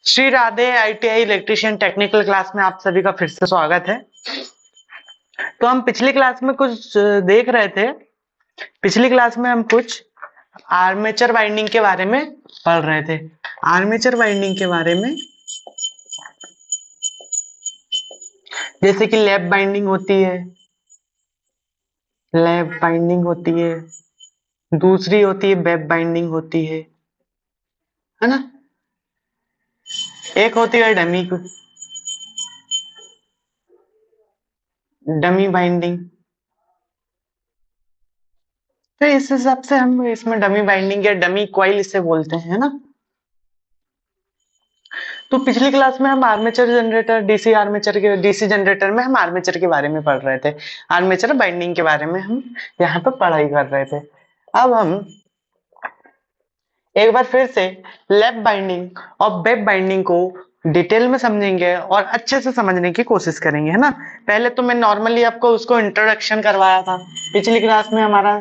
Shri Radhe ITI electrician technical class में आप सभी का फिर से स्वागत है। तो हम पिछली क्लास में कुछ देख रहे थे। पिछली क्लास में हम कुछ आर्मेचर वाइंडिंग के बारे में पढ़ रहे थे। आर्मेचर वाइंडिंग के बारे में जैसे कि लैप बाइंडिंग होती है, लैप बाइंडिंग होती है, दूसरी होती है वेब बाइंडिंग होती है ना। एक होती है डमी बाइंडिंग। तो इस हिसाब से हम इसमें डमी बाइंडिंग या डमी कॉइल इसे बोलते हैं, है ना। तो पिछली क्लास में हम आर्मेचर जनरेटर डीसी जनरेटर में हम आर्मेचर के बारे में पढ़ रहे थे। आर्मेचर बाइंडिंग के बारे में हम यहाँ पे पढ़ाई कर रहे थे। अब हम एक बार फिर से लैप बाइंडिंग और वेब बाइंडिंग को डिटेल में समझेंगे और अच्छे से समझने की कोशिश करेंगे, है ना। पहले तो मैं नॉर्मली आपको उसको इंट्रोडक्शन करवाया था पिछली क्लास में। हमारा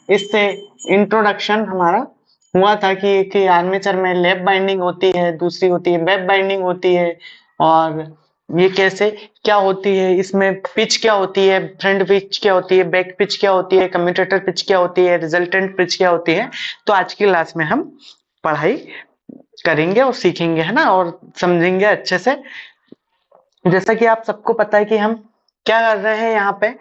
इससे इंट्रोडक्शन हमारा हुआ था कि आर्मेचर में लैप बाइंडिंग होती है, दूसरी होती है वेब बाइंडिंग होती है, और ये कैसे क्या होती है, इसमें पिच क्या होती है, फ्रंट पिच क्या होती है, बैक पिच क्या होती है, कम्यूटेटर पिच क्या होती है, रिजल्टेंट पिच क्या होती है। तो आज की क्लास में हम पढ़ाई करेंगे और सीखेंगे, है ना, और समझेंगे अच्छे से। जैसा कि आप सबको पता है कि हम क्या कर रहे हैं यहाँ पे,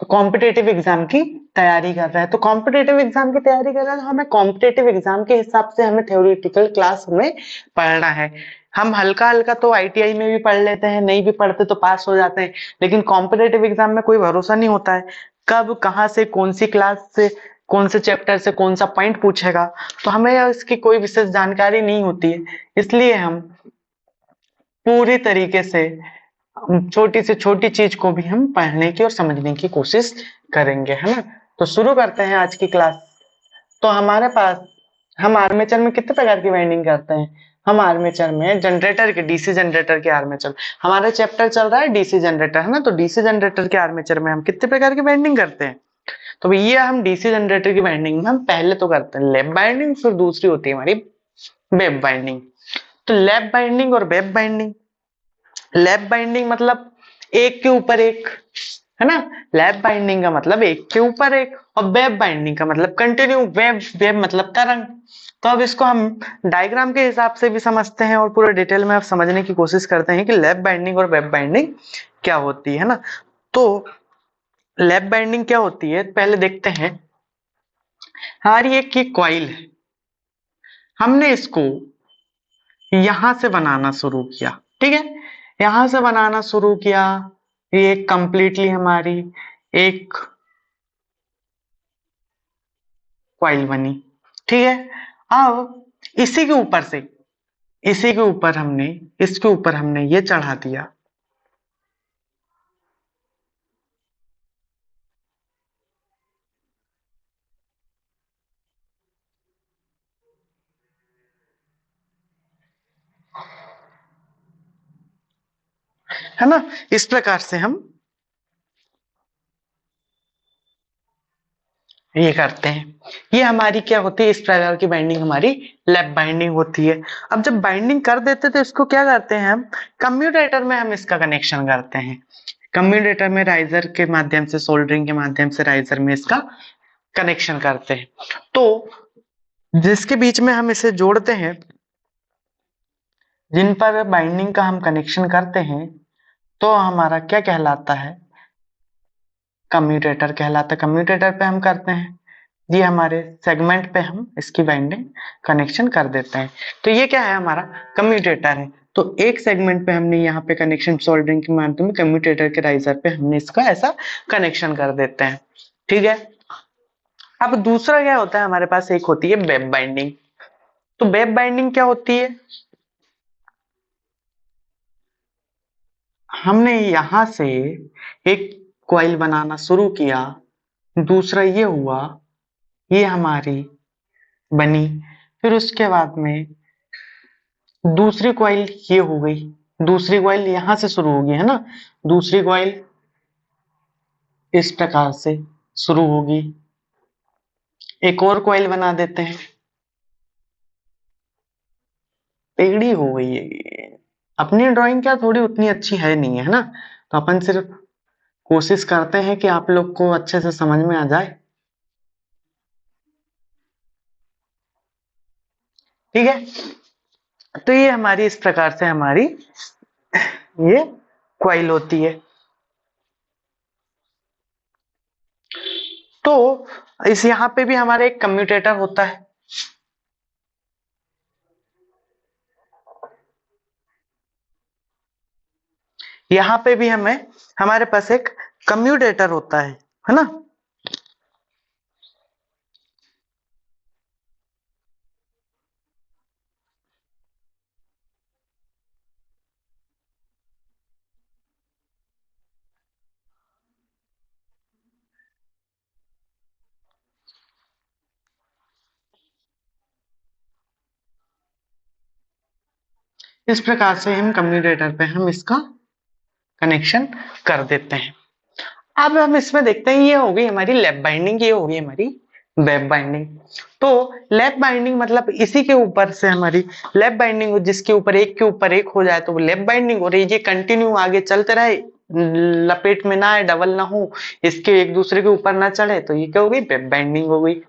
कॉम्पिटेटिव एग्जाम की तैयारी कर रहे हैं। तो कॉम्पिटेटिव एग्जाम की तैयारी कर रहे हैं तो हमें कॉम्पिटेटिव एग्जाम के हिसाब से हमें थ्योरेटिकल क्लास में पढ़ना है। हम हल्का हल्का तो आईटीआई में भी पढ़ लेते हैं, नहीं भी पढ़ते तो पास हो जाते हैं, लेकिन कॉम्पिटेटिव एग्जाम में कोई भरोसा नहीं होता है कब कहाँ से कौन सी क्लास से कौन से चैप्टर से कौन सा पॉइंट पूछेगा। तो हमें इसकी कोई विशेष जानकारी नहीं होती है, इसलिए हम पूरी तरीके से छोटी से छोटी चीज को भी हम पढ़ने की और समझने की कोशिश करेंगे, है ना। तो शुरू करते हैं आज की क्लास। तो हमारे पास हम आर्मेचर में कितने प्रकार की वाइंडिंग करते हैं। हम आर्मेचर में जनरेटर के डीसी जनरेटर के आर्मेचर, हमारा चैप्टर चल रहा है डीसी जनरेटर, है ना। तो डीसी जनरेटर के आर्मेचर में हम कितने प्रकार की वाइंडिंग करते हैं। तो भैया हम डीसी जनरेटर की वाइंडिंग में हम पहले तो करते हैं लैप बाइंडिंग, फिर दूसरी होती है हमारी वेब बाइंडिंग। तो लैप बाइंडिंग और वेब बाइंडिंग, लैप बाइंडिंग मतलब एक के ऊपर एक, है ना। लैप बाइंडिंग का मतलब एक के ऊपर एक, और वेब बाइंडिंग का मतलब कंटिन्यू, वेब वेब मतलब तरंग। तो अब इसको हम डायग्राम के हिसाब से भी समझते हैं और पूरा डिटेल में आप समझने की कोशिश करते हैं कि लैप बाइंडिंग और वेब बाइंडिंग क्या होती है ना। तो लैप बाइंडिंग क्या होती है पहले देखते हैं। हमारी एक ये कॉइल है, हमने इसको यहां से बनाना शुरू किया, ठीक है। यहां से बनाना शुरू किया, ये कंप्लीटली हमारी एक कॉइल बनी, ठीक है। अब इसी के ऊपर से, इसी के ऊपर हमने, इसके ऊपर हमने ये चढ़ा दिया, है ना। इस प्रकार से हम ये करते हैं। ये हमारी क्या होती है, इस प्रकार की बाइंडिंग हमारी लैप बाइंडिंग होती है। अब जब बाइंडिंग कर देते तो इसको क्या करते हैं हम, कम्यूटेटर में हम इसका कनेक्शन करते हैं। कम्यूटेटर में राइजर के माध्यम से, सोल्डरिंग के माध्यम से राइजर में इसका कनेक्शन करते हैं। तो जिसके बीच में हम इसे जोड़ते हैं, जिन पर बाइंडिंग का हम कनेक्शन करते हैं, तो हमारा क्या कहलाता है, कम्यूटेटर कहलाता है। कम्यूटेटर पे हम करते हैं, ये हमारे सेगमेंट पे हम इसकी बाइंडिंग कनेक्शन कर देते हैं। तो ये क्या है, हमारा कम्यूटेटर है। तो एक सेगमेंट पे हमने यहाँ पे कनेक्शन सोल्डरिंग के माध्यम में कम्यूटेटर के राइजर पे हमने इसका ऐसा कनेक्शन कर देते हैं, ठीक है। अब दूसरा क्या होता है हमारे पास, एक होती है वेब बाइंडिंग। तो वेब बाइंडिंग क्या होती है, हमने यहां से एक कॉइल बनाना शुरू किया, दूसरा ये हुआ, ये हमारी बनी, फिर उसके बाद में दूसरी कॉइल ये हो गई, दूसरी कॉइल यहां से शुरू होगी, है ना। दूसरी कॉइल इस प्रकार से शुरू होगी, एक और कॉइल बना देते हैं, टेढ़ी हो गई है, अपनी ड्राइंग क्या थोड़ी उतनी अच्छी है नहीं है ना, तो अपन सिर्फ कोशिश करते हैं कि आप लोग को अच्छे से समझ में आ जाए। ठीक है, तो ये हमारी इस प्रकार से हमारी ये क्वाइल होती है। तो इस यहाँ पे भी हमारा एक कम्यूटेटर होता है। यहाँ पे भी हमारे पास एक कम्यूटेटर होता है ना। इस प्रकार से हम कम्यूटेटर पे हम इसका कनेक्शन कर देते हैं। अब हम इसमें देखते हैं, ये हो गई हमारी लैप बाइंडिंग, ये हो गई हमारी वेब बाइंडिंग। तो लैप बाइंडिंग मतलब इसी के ऊपर से हमारी लैप बाइंडिंग हो, जिसके ऊपर एक हो जाए तो वो लैप बाइंडिंग हो रही है। ये कंटिन्यू आगे चलते रहे, लपेट में ना आए, डबल ना हो, इसके एक दूसरे के ऊपर ना चढ़े, तो ये क्या हो गई, वेब बाइंडिंग हो गई।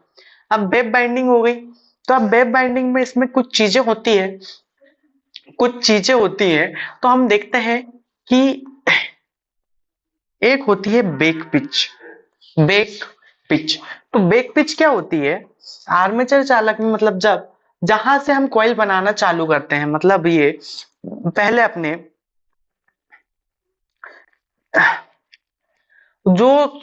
अब वेब बाइंडिंग हो गई, तो अब वेब बाइंडिंग में इसमें कुछ चीजें होती है। तो हम देखते हैं कि एक होती है बेक पिच। बेक पिच, तो बेक पिच क्या होती है, आर्मेचर चालक में, मतलब जब जहां से हम कॉइल बनाना चालू करते हैं, मतलब ये पहले अपने जो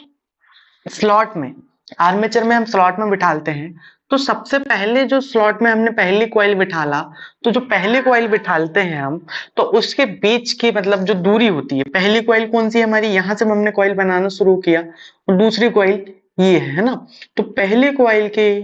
स्लॉट में, आर्मेचर में हम स्लॉट में बिठाते हैं, तो सबसे पहले जो स्लॉट में हमने पहली कॉइल बिठाला, तो जो पहली कॉइल बिठाते हैं हम, तो उसके बीच की मतलब जो दूरी होती है, पहली कॉइल कौन सी है हमारी, यहां से हमने कॉइल बनाना शुरू किया, और दूसरी कॉइल ये है ना। तो पहली कॉइल के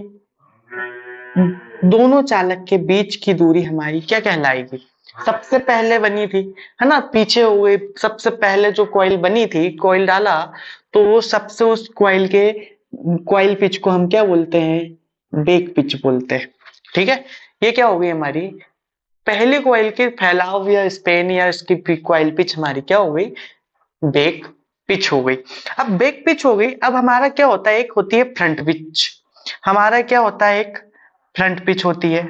दोनों चालक के बीच की दूरी हमारी क्या कहलाएगी, सबसे पहले बनी थी, है ना, पीछे हो गई, सबसे पहले जो कॉइल बनी थी, कॉइल डाला, तो वो सबसे उस कॉइल पिच को हम क्या बोलते हैं, बेक पिच बोलते हैं। ठीक है, ये क्या हो गई हमारी पहली कॉइल के फैलाव या स्पेन या इसकी कॉइल पिच हमारी क्या हो गई, बेक पिच हो गई। अब बेक पिच हो गई, अब हमारा क्या होता है, एक होती है फ्रंट पिच। हमारा क्या होता है, एक फ्रंट पिच होती है,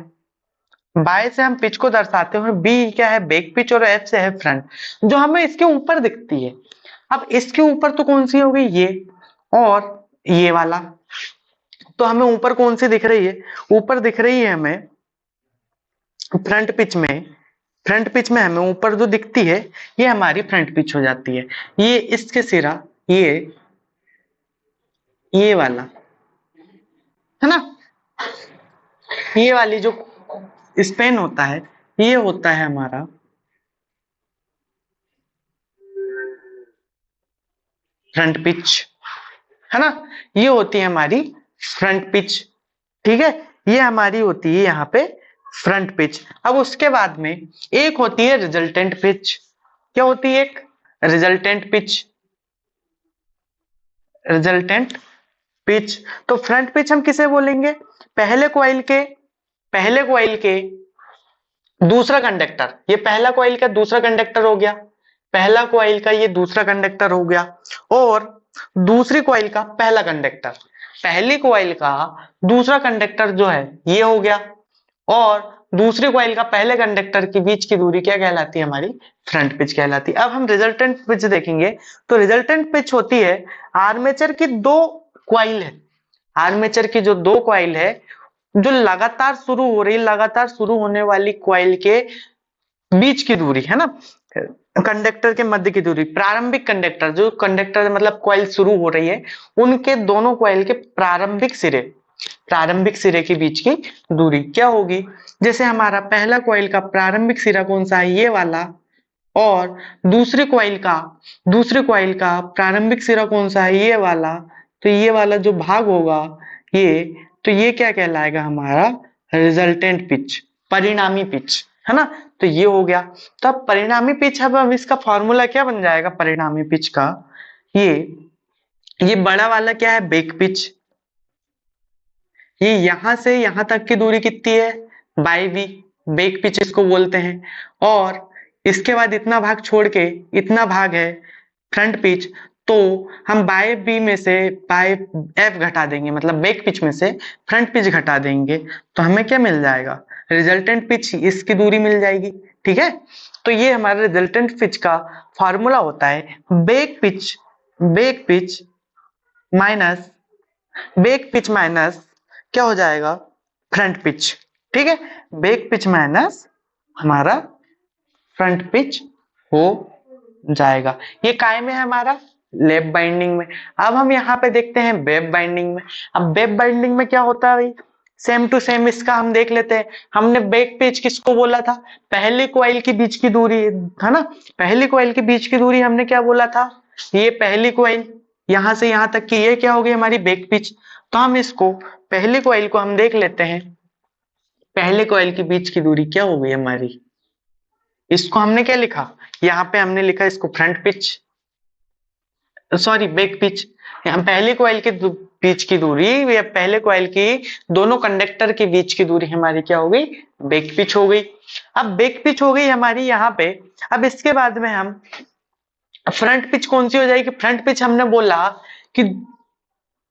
बाय से हम पिच को दर्शाते हैं, और बी क्या है, बैक पिच, और एफ से है फ्रंट, जो हमें इसके ऊपर दिखती है। अब इसके ऊपर तो कौन सी हो गई, ये और ये वाला, तो हमें ऊपर कौन सी दिख रही है, ऊपर दिख रही है हमें फ्रंट पिच में हमें ऊपर जो दिखती है, ये हमारी फ्रंट पिच हो जाती है। ये इसके सिरा, ये वाला, है ना, ये वाली जो स्पेन होता है, ये होता है हमारा फ्रंट पिच, है ना, ये होती है हमारी फ्रंट पिच। ठीक है, ये हमारी होती है यहाँ पे फ्रंट पिच। अब उसके बाद में एक होती है रिजल्टेंट पिच। क्या होती है, एक रिजल्टेंट पिच, रिजल्टेंट पिच। तो फ्रंट पिच हम किसे बोलेंगे, पहले कॉइल के दूसरा कंडक्टर, ये पहला कॉइल का दूसरा कंडक्टर हो गया, पहला कॉइल का ये दूसरा कंडक्टर हो गया, और दूसरी कॉइल का पहला कंडक्टर, पहली कॉइल का दूसरा कंडक्टर जो है ये हो गया, और दूसरी कॉइल का पहले कंडक्टर के बीच की दूरी क्या कहलाती है, हमारी फ्रंट पिच कहलाती है। अब हम रिजल्टेंट पिच देखेंगे, तो रिजल्टेंट पिच होती है आर्मेचर की दो कॉइल है, आर्मेचर की जो दो कॉइल है, जो लगातार शुरू होने वाली कॉइल के बीच की दूरी, है ना, कंडक्टर के मध्य की दूरी, प्रारंभिक कंडक्टर, जो कंडक्टर मतलब कॉइल शुरू हो रही है, उनके दोनों कॉइल के प्रारंभिक सिरे के बीच की दूरी क्या होगी। जैसे हमारा पहला कॉइल का प्रारंभिक सिरा कौन सा है, ये वाला, और दूसरी कॉइल का प्रारंभिक सिरा कौन सा है, ये वाला, तो ये वाला जो भाग होगा, ये तो ये क्या कहलाएगा, हमारा रिजल्टेंट पिच, परिणामी पिच, है ना। तो ये हो गया, तो अब परिणामी पिच, अब इसका फॉर्मूला क्या बन जाएगा परिणामी पिच का, ये ये बड़ा वाला क्या है, बेक पिच, ये यहां से यहां तक की दूरी कितनी है, बाई वी, बेक पिच इसको बोलते हैं। और इसके बाद इतना भाग छोड़ के इतना भाग है फ्रंट पिच, तो हम बाय बी में से बाय एफ घटा देंगे, मतलब बैक पिच में से फ्रंट पिच घटा देंगे, तो हमें क्या मिल जाएगा, रिजल्टेंट पिच, इसकी दूरी मिल जाएगी। ठीक है, तो ये हमारा रिजल्टेंट पिच का फॉर्मूला होता है बैक पिच माइनस क्या हो जाएगा, फ्रंट पिच। ठीक है, बैक पिच माइनस हमारा फ्रंट पिच हो जाएगा। ये काय में है हमारा, लैप बाइंडिंग में। अब हम यहाँ पे देखते हैं वेब बाइंडिंग में। अब वेब बाइंडिंग में क्या होता है भाई, सेम टू सेम इसका हम देख लेते हैं। हमने बैक पेज किसको बोला था, पहली कॉइल के बीच की दूरी है ना, पहली कॉइल के बीच की दूरी हमने क्या बोला था, ये पहली कॉइल यहां से यहां तक की, ये क्या हो गई हमारी बैक पिच। तो हम इसको पहली कॉइल को हम देख लेते हैं, पहले कॉइल के बीच की दूरी क्या हो गई हमारी, इसको हमने क्या लिखा, यहाँ पे हमने लिखा इसको front pitch, sorry back pitch. यहाँ पहले कॉइल के बीच की दूरी, या पहले कॉइल की दोनों कंडक्टर के बीच की दूरी हमारी क्या हो गई, बैक पिच हो गई। अब बैक पिच हो गई हमारी यहाँ पे। अब इसके बाद में हम फ्रंट पिच कौन सी हो जाएगी, फ्रंट पिच हमने बोला कि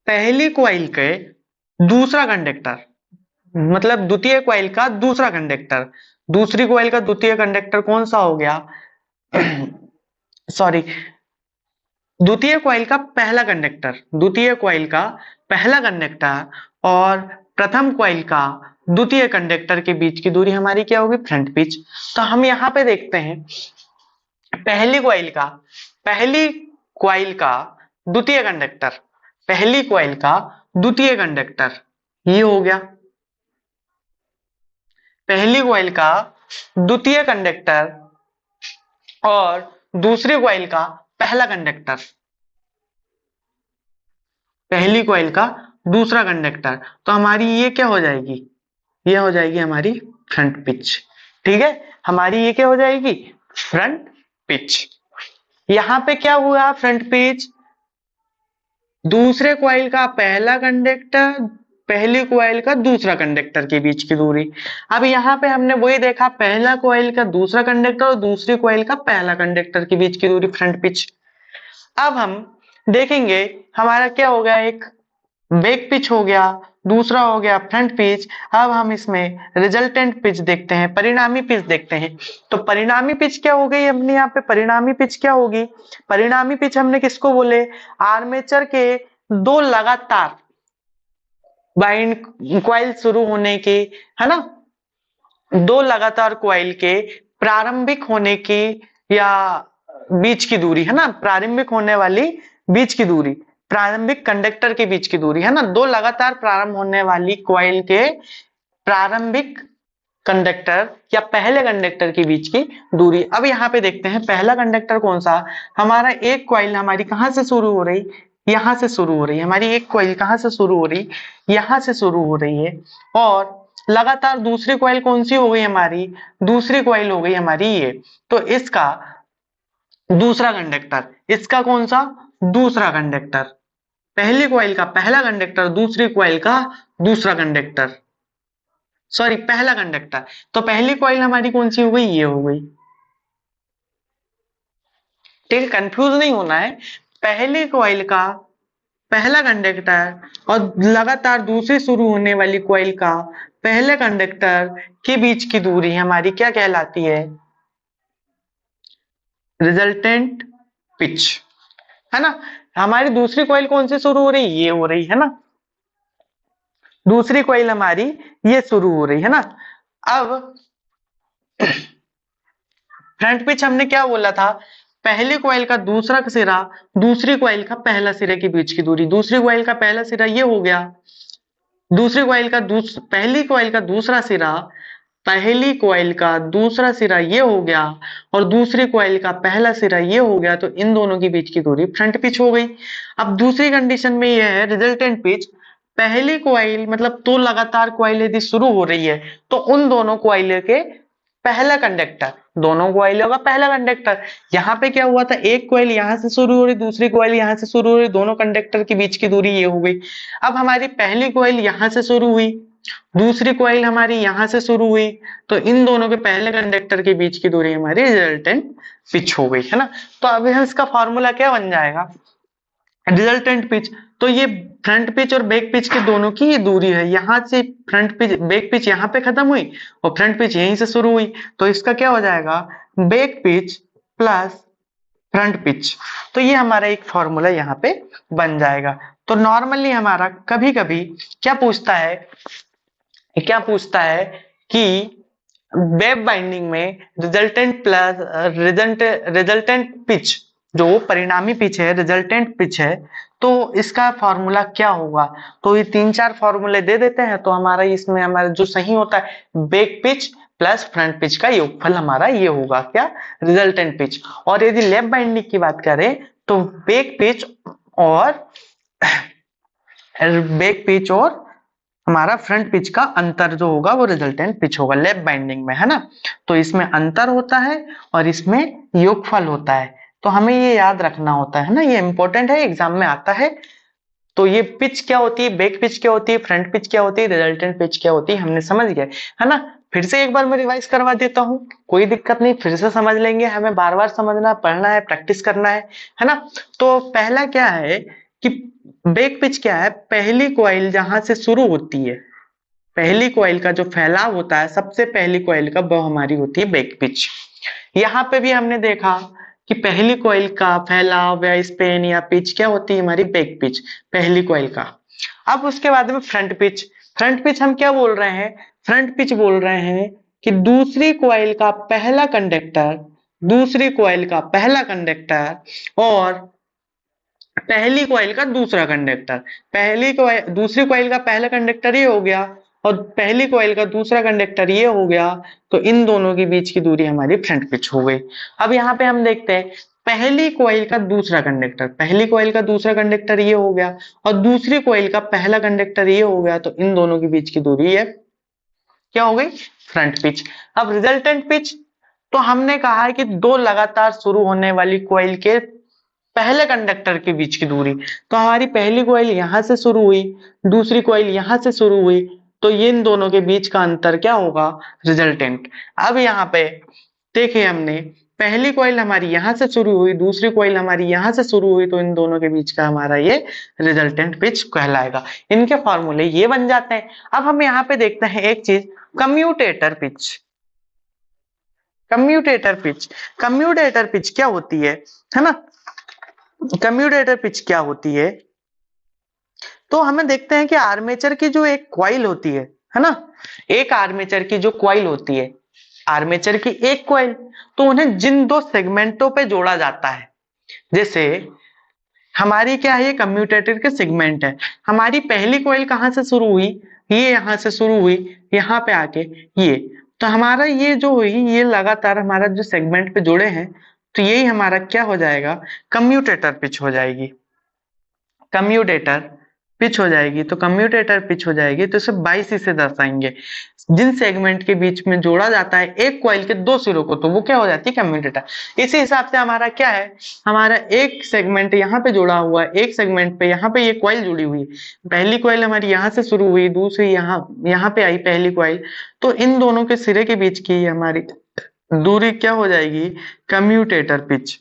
पहली कॉइल के दूसरा कंडक्टर, मतलब द्वितीय कॉइल का दूसरा कंडक्टर, दूसरी कॉइल का द्वितीय कंडक्टर कौन सा हो गया सॉरी, द्वितीय कॉइल का पहला कंडक्टर, द्वितीय कॉइल का पहला कंडक्टर और प्रथम कॉइल का द्वितीय कंडक्टर के बीच की दूरी हमारी क्या होगी, फ्रंट पिच। तो हम यहाँ पे देखते हैं पहली कॉइल का द्वितीय कंडक्टर, पहली कॉइल का द्वितीय कंडक्टर ये हो गया, पहली कॉइल का द्वितीय कंडक्टर और दूसरी कॉइल का पहला कंडक्टर, पहली कॉइल का दूसरा कंडक्टर, तो हमारी ये क्या हो जाएगी, ये हो जाएगी हमारी फ्रंट पिच। ठीक है, हमारी ये क्या हो जाएगी, फ्रंट पिच। यहां पे क्या हुआ, फ्रंट पिच, दूसरे कॉइल का पहला कंडक्टर पहली कॉइल का दूसरा कंडक्टर के बीच की दूरी। अब यहाँ पे हमने वही देखा, पहला कॉइल का दूसरा कंडक्टर और दूसरी कॉइल का पहला कंडक्टर के बीच की दूरी फ्रंट पिच। अब हम देखेंगे हमारा क्या हो गया, एक बैक पिच हो गया, दूसरा हो गया फ्रंट पिच। अब हम इसमें रिजल्टेंट पिच देखते हैं, परिणामी पिच देखते हैं। तो परिणामी पिच क्या हो गई हमने यहाँ पे, परिणामी पिच क्या होगी, परिणामी पिच हमने किसको बोले, आर्मेचर के दो लगातार बाइंड कॉइल शुरू होने की, है ना, दो लगातार कॉइल के प्रारंभिक होने की या बीच की दूरी, है ना, प्रारंभिक होने वाली बीच की दूरी, प्रारंभिक कंडक्टर के बीच की दूरी, है ना, दो लगातार प्रारंभ होने वाली कॉइल के प्रारंभिक कंडक्टर या पहले कंडक्टर के बीच की दूरी। अब यहाँ पे देखते हैं पहला कंडक्टर कौन सा, हमारा एक कॉइल हमारी कहां से शुरू हो रही, यहां से शुरू हो रही है, हमारी एक कॉइल कहां से शुरू हो रही, यहां से शुरू हो रही है, और लगातार दूसरी कॉइल कौन सी हो गई हमारी, दूसरी कॉइल हो गई हमारी ये। तो इसका दूसरा कंडक्टर, इसका कौन सा, दूसरा कंडक्टर, पहली कॉइल का पहला कंडक्टर, दूसरी कॉइल का दूसरा कंडक्टर, सॉरी पहला कंडक्टर। तो पहली कॉइल हमारी कौन सी हो गई, ये हो गई। ठीक है, कंफ्यूज नहीं होना है, पहली कॉइल का पहला कंडक्टर और लगातार दूसरी शुरू होने वाली कॉइल का पहले कंडक्टर के बीच की दूरी हमारी क्या कहलाती है, रिजल्टेंट पिच, है ना। हमारी दूसरी कॉइल कौन सी शुरू हो रही, ये हो रही है ना, दूसरी कॉइल हमारी ये शुरू हो रही है ना। अब फ्रंट पिच हमने क्या बोला था, पहली कॉइल का दूसरा सिरा दूसरी कॉइल का पहला सिरे के बीच की दूरी, दूसरी कॉइल का पहला सिरा ये हो गया, दूसरी कॉइल का पहली कॉइल का दूसरा सिरा, पहली कॉइल का दूसरा सिरा ये हो गया, और दूसरी कॉइल का पहला सिरा ये हो गया, तो इन दोनों के बीच की दूरी फ्रंट पिच हो गई। अब दूसरी कंडीशन में ये है रिजल्टेंट पिच, पहली कॉइल मतलब तो लगातार कॉइल यदि शुरू हो रही है तो उन दोनों कॉइल के पहला कंडक्टर, दोनों कॉइलों का पहला कंडक्टर, यहाँ पे क्या हुआ था, एक कॉइल यहां से शुरू हो रही, दूसरी कॉइल यहां से शुरू हो रही, दोनों कंडक्टर के बीच की दूरी ये हो गई। अब हमारी पहली कॉइल यहां से शुरू हुई, दूसरी कॉइल हमारी यहां से शुरू हुई, तो इन दोनों के पहले कंडक्टर के बीच की दूरी हमारी रिजल्टेंट पिच हो गई, है ना। तो अब यहाँ इसका फॉर्मूला क्या बन जाएगा, रिजल्टेंट पिच। तो ये फ्रंट पिच और बैक पिच के दोनों की ये दूरी है, यहां से फ्रंट पिच बैक पिच यहाँ पे खत्म हुई और फ्रंट पिच यहीं से शुरू हुई, तो इसका क्या हो जाएगा, back pitch plus front pitch. तो ये हमारा एक फॉर्मूला यहाँ पे बन जाएगा। तो नॉर्मली हमारा कभी कभी क्या पूछता है कि वेब बाइंडिंग में रिजल्टेंट प्लस रिजल्टेंट पिच, जो परिणामी पिच है, रिजल्टेंट पिच है, तो इसका फॉर्मूला क्या होगा। तो ये 3-4 फॉर्मूले दे देते हैं, तो हमारा इसमें हमारा जो सही होता है back pitch plus front pitch का योगफल हमारा ये होगा क्या, रिजल्टेंट पिच। और यदि लैप बाइंडिंग की बात करें तो बैक पिच और हमारा फ्रंट पिच का अंतर जो होगा वो रिजल्टेंट पिच होगा लैप बाइंडिंग में, है ना। तो इसमें अंतर होता है और इसमें योगफल होता है, तो हमें ये याद रखना होता है ना, ये इंपॉर्टेंट है, एग्जाम में आता है। तो ये पिच क्या होती है, बैक पिच क्या होती है, फ्रंट पिच क्या होती है, रिजल्टेंट पिच क्या होती है, हमने समझ गए, है ना। फिर से एक बार मैं रिवाइज करवा देता हूँ, कोई दिक्कत नहीं, फिर से समझ लेंगे, हमें बार बार समझना, पढ़ना है, प्रैक्टिस करना है ना। तो पहला क्या है कि बैक पिच क्या है, पहली कॉइल जहां से शुरू होती है, पहली कॉइल का जो फैलाव होता है सबसे पहली कॉइल का, वो हमारी होती है बैक पिच। यहाँ पे भी हमने देखा कि पहली कॉइल का फैलाव या स्पेन या पिच क्या होती है, हमारी बैक पिच, पहली कॉइल का। अब उसके बाद में फ्रंट पिच, फ्रंट पिच हम क्या बोल रहे हैं, फ्रंट पिच बोल रहे हैं कि दूसरी कॉइल का पहला कंडक्टर, दूसरी कॉइल का पहला कंडक्टर और पहली कॉइल का दूसरा कंडक्टर, पहली कॉइल दूसरी कॉइल का पहला कंडक्टर ये हो गया और पहली कॉइल का दूसरा कंडक्टर ये हो गया, तो इन दोनों के बीच की दूरी हमारी फ्रंट पिच हो गई। अब यहाँ पे हम देखते हैं पहली कॉइल का दूसरा कंडक्टर, पहली कॉइल का दूसरा कंडक्टर ये हो गया और दूसरी कॉइल का पहला कंडक्टर ये हो गया, तो इन दोनों के बीच की दूरी है क्या हो गई, फ्रंट पिच। अब रिजल्टेंट पिच, तो हमने कहा है कि दो लगातार शुरू होने वाली कॉइल के पहले कंडक्टर के बीच की दूरी, तो हमारी पहली कॉइल यहां से शुरू हुई, दूसरी कॉइल यहां से शुरू हुई, तो ये इन दोनों के बीच का अंतर क्या होगा, रिजल्टेंट। अब यहाँ पे देखिए हमने पहली कॉइल हमारी यहां से शुरू हुई, दूसरी कॉइल हमारी यहां से शुरू हुई, तो इन दोनों के बीच का हमारा ये रिजल्टेंट पिच कहलाएगा। इनके फॉर्मूले ये बन जाते हैं। अब हम यहाँ पे देखते हैं एक चीज, commutator pitch. Commutator pitch, commutator pitch क्या होती है ना, कम्यूटेटर पिच क्या होती है, तो हमें देखते हैं कि आर्मेचर की जो एक कॉइल होती है ना, एक आर्मेचर की जो कॉइल होती है, आर्मेचर की एक कॉइल, तो उन्हें जिन दो सेगमेंटों पे जोड़ा जाता है, जैसे हमारी क्या है, ये कम्यूटेटर के सेगमेंट है, हमारी पहली कॉइल कहां से शुरू हुई, ये यहां से शुरू हुई, यहां पे आके ये, तो हमारा ये जो हुई ये लगातार हमारा जो सेगमेंट पे जुड़े हैं, तो यही हमारा क्या हो जाएगा, कम्यूटेटर पिच हो जाएगी, कम्यूटेटर पिच हो जाएगी। तो कम्यूटेटर पिच हो जाएगी, तो इसे 22 से दर्शाएंगे, जिन सेगमेंट के बीच में जोड़ा जाता है एक कॉइल के दो सिरों को, तो वो क्या हो जाती है, कम्यूटेटर। इसी हिसाब से हमारा क्या है, हमारा एक सेगमेंट यहाँ पे जुड़ा हुआ है, एक सेगमेंट पे यहाँ पे ये कॉइल जुड़ी हुई, पहली कॉइल हमारी यहाँ से शुरू हुई, दूसरी यहाँ पे आई पहली कॉइल, तो इन दोनों के सिरे के बीच की हमारी दूरी क्या हो जाएगी, कम्यूटेटर पिच।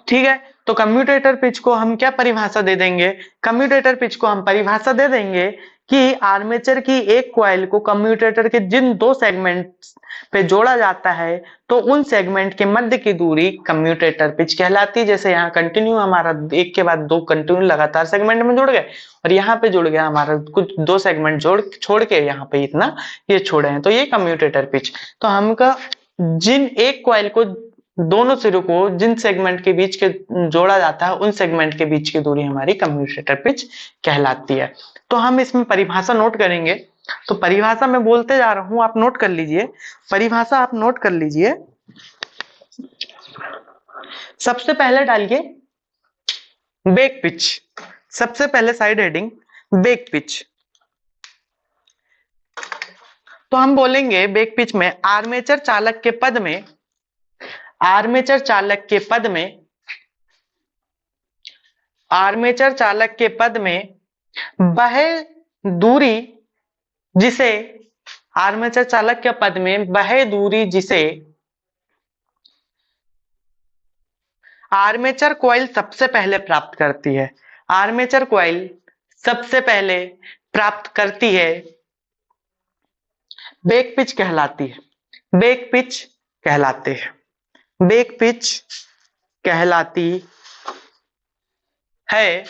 ठीक है, तो कम्यूटेटर पिच को हम क्या परिभाषा दे देंगे, कम्यूटेटर पिच को हम परिभाषा दे देंगे कि आर्मेचर की एक कॉइल को कम्यूटेटर के जिन दो सेगमेंट्स पे जोड़ा जाता है, तो उन सेगमेंट के मध्य की दूरी कम्यूटेटर पिच कहलाती है। जैसे यहाँ कंटिन्यू हमारा एक के बाद दो कंटिन्यू लगातार सेगमेंट में जुड़ गए और यहाँ पे जुड़ गया हमारा कुछ दो सेगमेंट छोड़ के यहाँ पे इतना ये छोड़े हैं, तो ये कम्यूटेटर पिच। तो हमका जिन एक कॉइल को दोनों सिरों को जिन सेगमेंट के बीच के जोड़ा जाता है, उन सेगमेंट के बीच की दूरी हमारी कम्यूटेटर पिच कहलाती है। तो हम इसमें परिभाषा नोट करेंगे, तो परिभाषा मैं बोलते जा रहा हूं, आप नोट कर लीजिए, परिभाषा आप नोट कर लीजिए। सबसे पहले डालिए बैक पिच, सबसे पहले साइड हेडिंग बैक पिच। तो हम बोलेंगे बैक पिच में आर्मेचर चालक के पद में, आर्मेचर चालक के पद में, आर्मेचर चालक के पद में वह दूरी जिसे आर्मेचर चालक के पद में वह दूरी जिसे आर्मेचर कॉइल सबसे पहले प्राप्त करती है। आर्मेचर कॉइल सबसे पहले प्राप्त करती है, बेक पिच कहलाती है। बेक पिच कहलाते हैं। बेक पिच कहलाती है।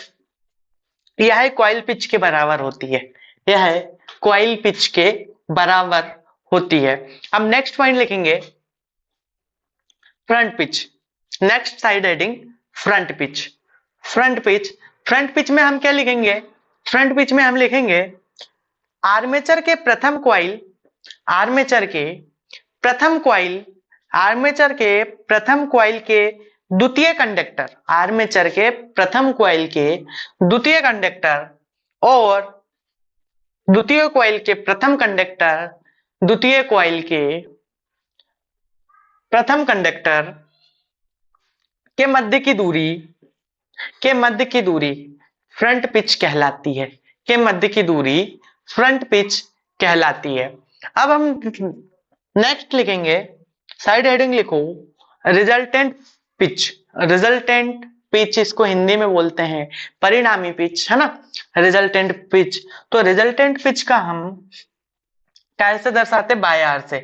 यह कॉइल पिच के बराबर होती है। यह कॉइल पिच के बराबर होती है। अब नेक्स्ट पॉइंट लिखेंगे front pitch. Next side heading front pitch. Front pitch, front pitch में हम क्या लिखेंगे? फ्रंट पिच में हम लिखेंगे आर्मेचर के प्रथम कॉइल, आर्मेचर के प्रथम कॉइल, आर्मेचर के प्रथम कॉइल के द्वितीय कंडक्टर, आर्मेचर के प्रथम कॉइल के द्वितीय कंडक्टर और द्वितीय कॉइल के प्रथम कंडक्टर, द्वितीय कॉइल के प्रथम कंडक्टर के मध्य की दूरी, के मध्य की दूरी फ्रंट पिच कहलाती है। के मध्य की दूरी फ्रंट पिच कहलाती है। अब हम नेक्स्ट लिखेंगे, साइड हेडिंग लिखो रिजल्टेंट पिच। रिजल्टेंट पिच इसको हिंदी में बोलते हैं परिणामी पिच, है ना, रिजल्टेंट पिच। तो रिजल्टेंट पिच का हम कैसे दर्शाते? बाय आर से,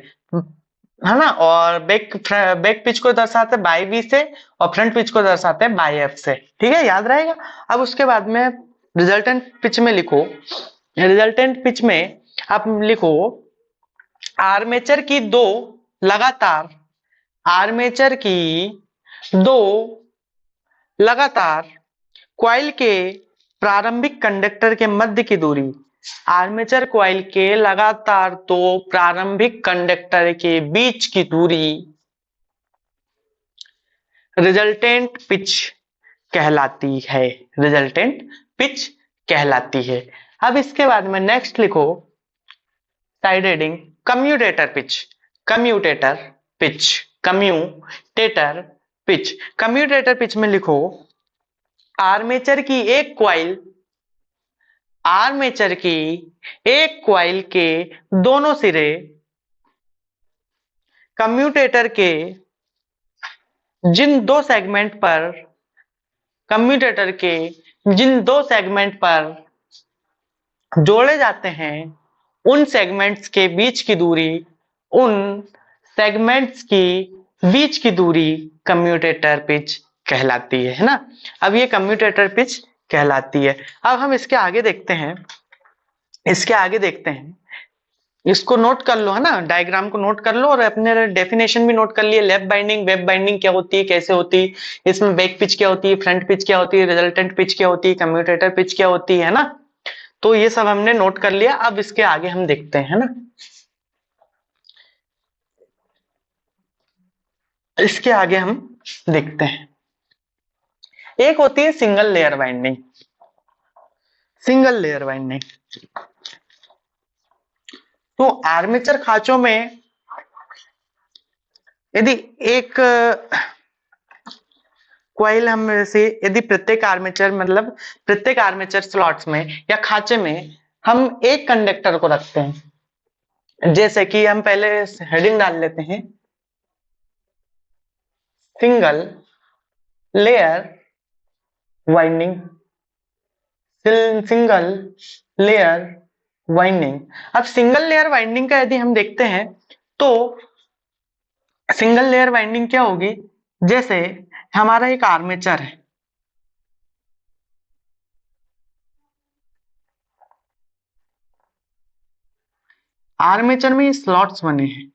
है ना, और बैक पिच को दर्शाते बाय बी से और फ्रंट पिच को दर्शाते हैं बाय एफ से। ठीक है, याद रहेगा। अब उसके बाद में रिजल्टेंट पिच में लिखो, रिजल्टेंट पिच में आप लिखो आर्मेचर की दो लगातार, आर्मेचर की दो लगातार कॉइल के प्रारंभिक कंडक्टर के मध्य की दूरी, आर्मेचर कॉइल के लगातार दो प्रारंभिक कंडक्टर के बीच की दूरी रिजल्टेंट पिच कहलाती है। रिजल्टेंट पिच कहलाती है। अब इसके बाद में नेक्स्ट लिखो side heading commutator pitch. Commutator pitch, commutator pitch. Commutator pitch में लिखो आर्मेचर की एक कॉइल, आर्मेचर की एक कॉइल के दोनों सिरे कम्यूटेटर के जिन दो सेगमेंट पर, कम्यूटेटर के जिन दो सेगमेंट पर जोड़े जाते हैं उन सेगमेंट्स के बीच की दूरी, उन सेगमेंट्स की बीच की दूरी कम्यूटेटर पिच कहलाती है ना। अब ये कम्यूटेटर पिच कहलाती है। अब हम इसके आगे देखते हैं, इसके आगे देखते हैं, इसको नोट कर लो, है ना, डायग्राम को नोट कर लो और अपने डेफिनेशन भी नोट कर लिए। लेफ्ट बाइंडिंग, वेब बाइंडिंग क्या होती है, कैसे होती है, इसमें बैक पिच क्या होती है, फ्रंट पिच क्या होती है, रिजल्टेंट पिच क्या होती है, कम्यूटेटर पिच क्या होती है ना। तो ये सब हमने नोट कर लिया। अब इसके आगे हम देखते हैं, है ना, इसके आगे हम देखते हैं। एक होती है single layer binding. Single layer binding तो आर्मेचर खांचों में यदि एक कॉइल हम से, यदि प्रत्येक आर्मेचर मतलब प्रत्येक आर्मेचर स्लॉट्स में या खांचे में हम एक कंडक्टर को रखते हैं, जैसे कि हम पहले हेडिंग डाल लेते हैं single layer winding, single layer winding. अब सिंगल लेयर वाइंडिंग का यदि हम देखते हैं तो सिंगल लेयर वाइंडिंग क्या होगी? जैसे हमारा एक आर्मेचर है, आर्मेचर में स्लॉट्स बने हैं,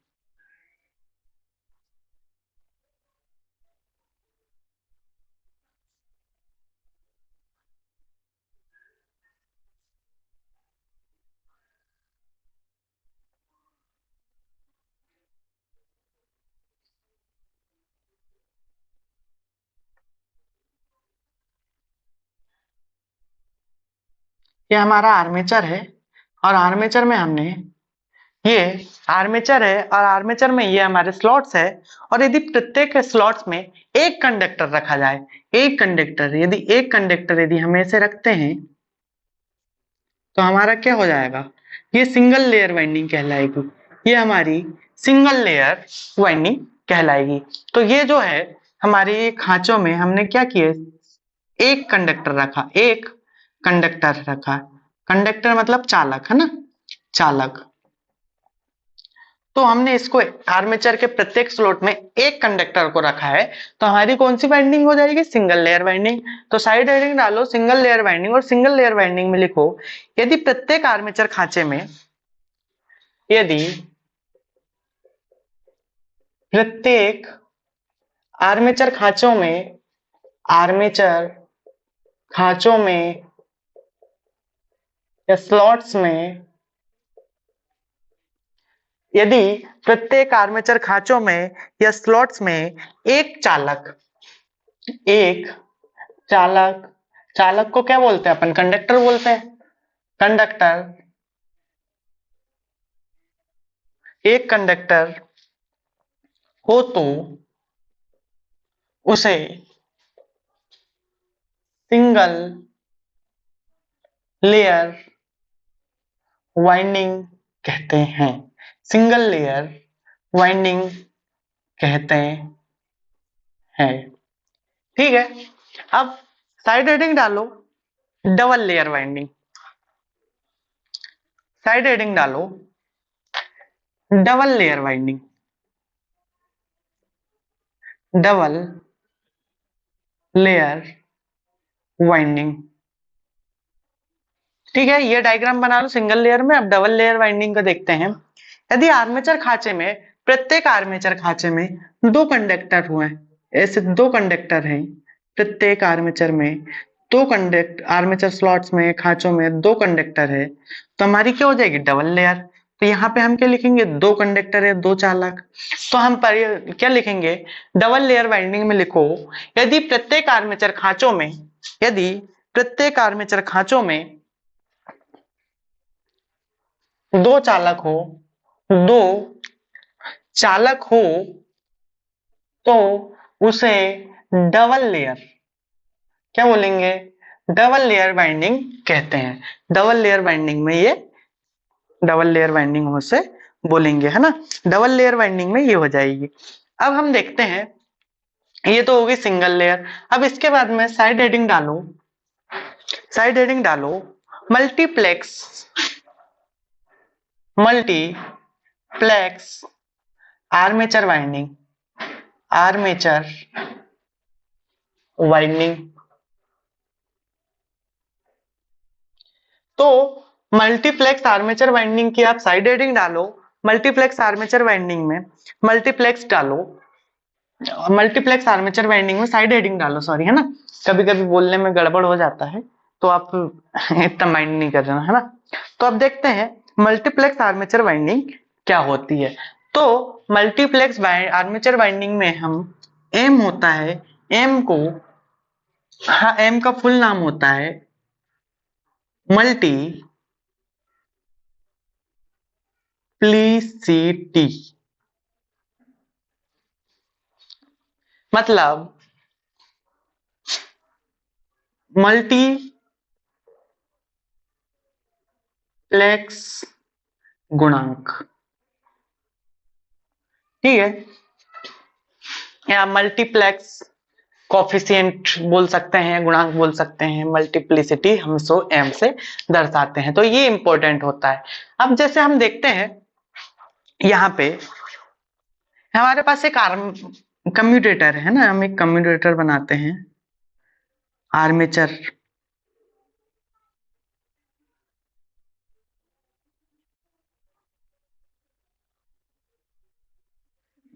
ये हमारा आर्मेचर है और आर्मेचर में हमने, ये आर्मेचर है और आर्मेचर में ये हमारे स्लॉट्स है। और यदि प्रत्येक स्लॉट्स में एक कंडक्टर रखा जाए, एक कंडक्टर, यदि एक कंडक्टर यदि हम ऐसे रखते हैं तो हमारा क्या हो जाएगा? ये सिंगल लेयर वाइंडिंग कहलाएगी, ये हमारी सिंगल लेयर वाइंडिंग कहलाएगी। तो ये जो है हमारे खांचों में हमने क्या किया, एक कंडक्टर रखा, एक कंडक्टर रखा, कंडक्टर मतलब चालक है ना, चालक। तो हमने इसको आर्मेचर के प्रत्येक स्लॉट में एक कंडक्टर को रखा है, तो हमारी कौन सी वाइंडिंग हो जाएगी, सिंगल लेयर वाइंडिंग। तो साइड हेडिंग डालो सिंगल लेयर वाइंडिंग, और सिंगल लेयर वाइंडिंग में लिखो यदि प्रत्येक आर्मेचर खांचे में, यदि प्रत्येक आर्मेचर खांचों में, आर्मेचर खांचों में या स्लॉट्स में, यदि प्रत्येक आर्मेचर खांचों में या स्लॉट्स में एक चालक, एक चालक, चालक को क्या बोलते हैं अपन, कंडक्टर बोलते हैं, कंडक्टर, एक कंडक्टर हो तो उसे सिंगल लेयर वाइंडिंग कहते हैं, सिंगल लेयर वाइंडिंग कहते हैं। ठीक है, अब साइड हेडिंग डालो double layer winding, side heading डालो double layer winding, double layer winding. ठीक है, ये डायग्राम बना लो सिंगल लेयर में। अब डबल लेयर वाइंडिंग को देखते हैं। यदि आर्मेचर खांचे में, प्रत्येक आर्मेचर खांचे में दो कंडक्टर हुए, ऐसे दो कंडक्टर हैं प्रत्येक आर्मेचर में, दो कंडक्ट आर्मेचर स्लॉट्स में, खांचों में दो कंडक्टर है, तो हमारी क्या हो जाएगी, डबल लेयर। तो यहाँ पे हम क्या लिखेंगे, दो कंडक्टर है, दो चालक। तो हम पर क्या लिखेंगे, डबल लेयर वाइंडिंग में लिखो यदि प्रत्येक आर्मेचर खांचों में, यदि प्रत्येक आर्मेचर खांचों में दो चालक हो, दो चालक हो तो उसे डबल लेयर, क्या बोलेंगे, डबल लेयर बाइंडिंग कहते हैं। डबल लेयर बाइंडिंग में ये डबल लेयर बाइंडिंग हो से बोलेंगे, है ना, डबल लेयर बाइंडिंग में ये हो जाएगी। अब हम देखते हैं, ये तो होगी सिंगल लेयर। अब इसके बाद में साइड हेडिंग डालो, साइड हेडिंग डालो multiplex, multiplex armature winding, armature winding. तो मल्टीप्लेक्स आर्मेचर वाइंडिंग की आप साइड हेडिंग डालो, मल्टीप्लेक्स आर्मेचर वाइंडिंग में मल्टीप्लेक्स डालो, मल्टीप्लेक्स आर्मेचर वाइंडिंग में साइड हेडिंग डालो, सॉरी, है ना, कभी कभी बोलने में गड़बड़ हो जाता है, तो आप इतना माइंड नहीं कर रहे है ना। तो अब देखते हैं मल्टीप्लेक्स आर्मेचर वाइंडिंग क्या होती है। तो मल्टीप्लेक्स आर्मेचर वाइंडिंग में हम एम होता है, एम को, हाँ, एम का फुल नाम होता है मल्टीप्लिसिटी, मतलब मल्टीप्लेक्स गुणांक। ठीक है, या मल्टीप्लेक्स कोफिशिएंट बोल सकते हैं, गुणांक बोल सकते हैं, मल्टीप्लिसिटी हम इसको एम से दर्शाते हैं, तो ये इंपॉर्टेंट होता है। अब जैसे हम देखते हैं यहाँ पे हमारे पास एक कम्यूटेटर है ना, हम एक कम्यूटेटर बनाते हैं, आर्मेचर,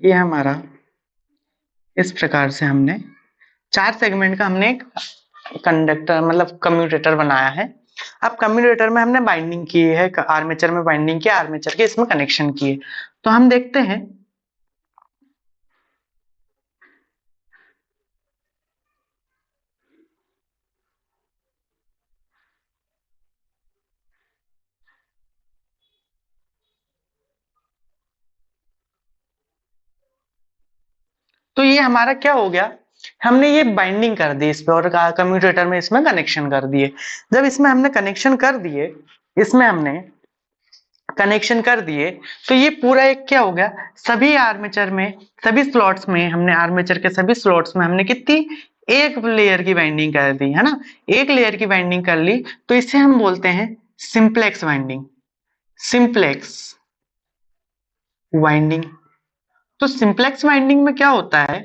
ये हमारा इस प्रकार से हमने 4 सेगमेंट का हमने एक कंडक्टर मतलब कम्यूटेटर बनाया है। अब कम्यूटेटर में हमने बाइंडिंग की है, आर्मेचर में बाइंडिंग किया, आर्मेचर के इसमें कनेक्शन किए। तो हम देखते हैं तो ये हमारा क्या हो गया, हमने ये बाइंडिंग कर दी इस पे और कम्यूटेटर में इसमें कनेक्शन कर दिए। जब इसमें हमने कनेक्शन कर दिए, इसमें हमने कनेक्शन कर दिए तो ये पूरा एक क्या हो गया, सभी आर्मेचर में, सभी स्लॉट्स में हमने, आर्मेचर के सभी स्लॉट्स में हमने कितनी, एक लेयर की वाइंडिंग कर दी है ना, एक लेयर की वाइंडिंग कर ली, तो इसे हम बोलते हैं सिंप्लेक्स वाइंडिंग, सिंप्लेक्स वाइंडिंग। तो सिंप्लेक्स वाइंडिंग में क्या होता है,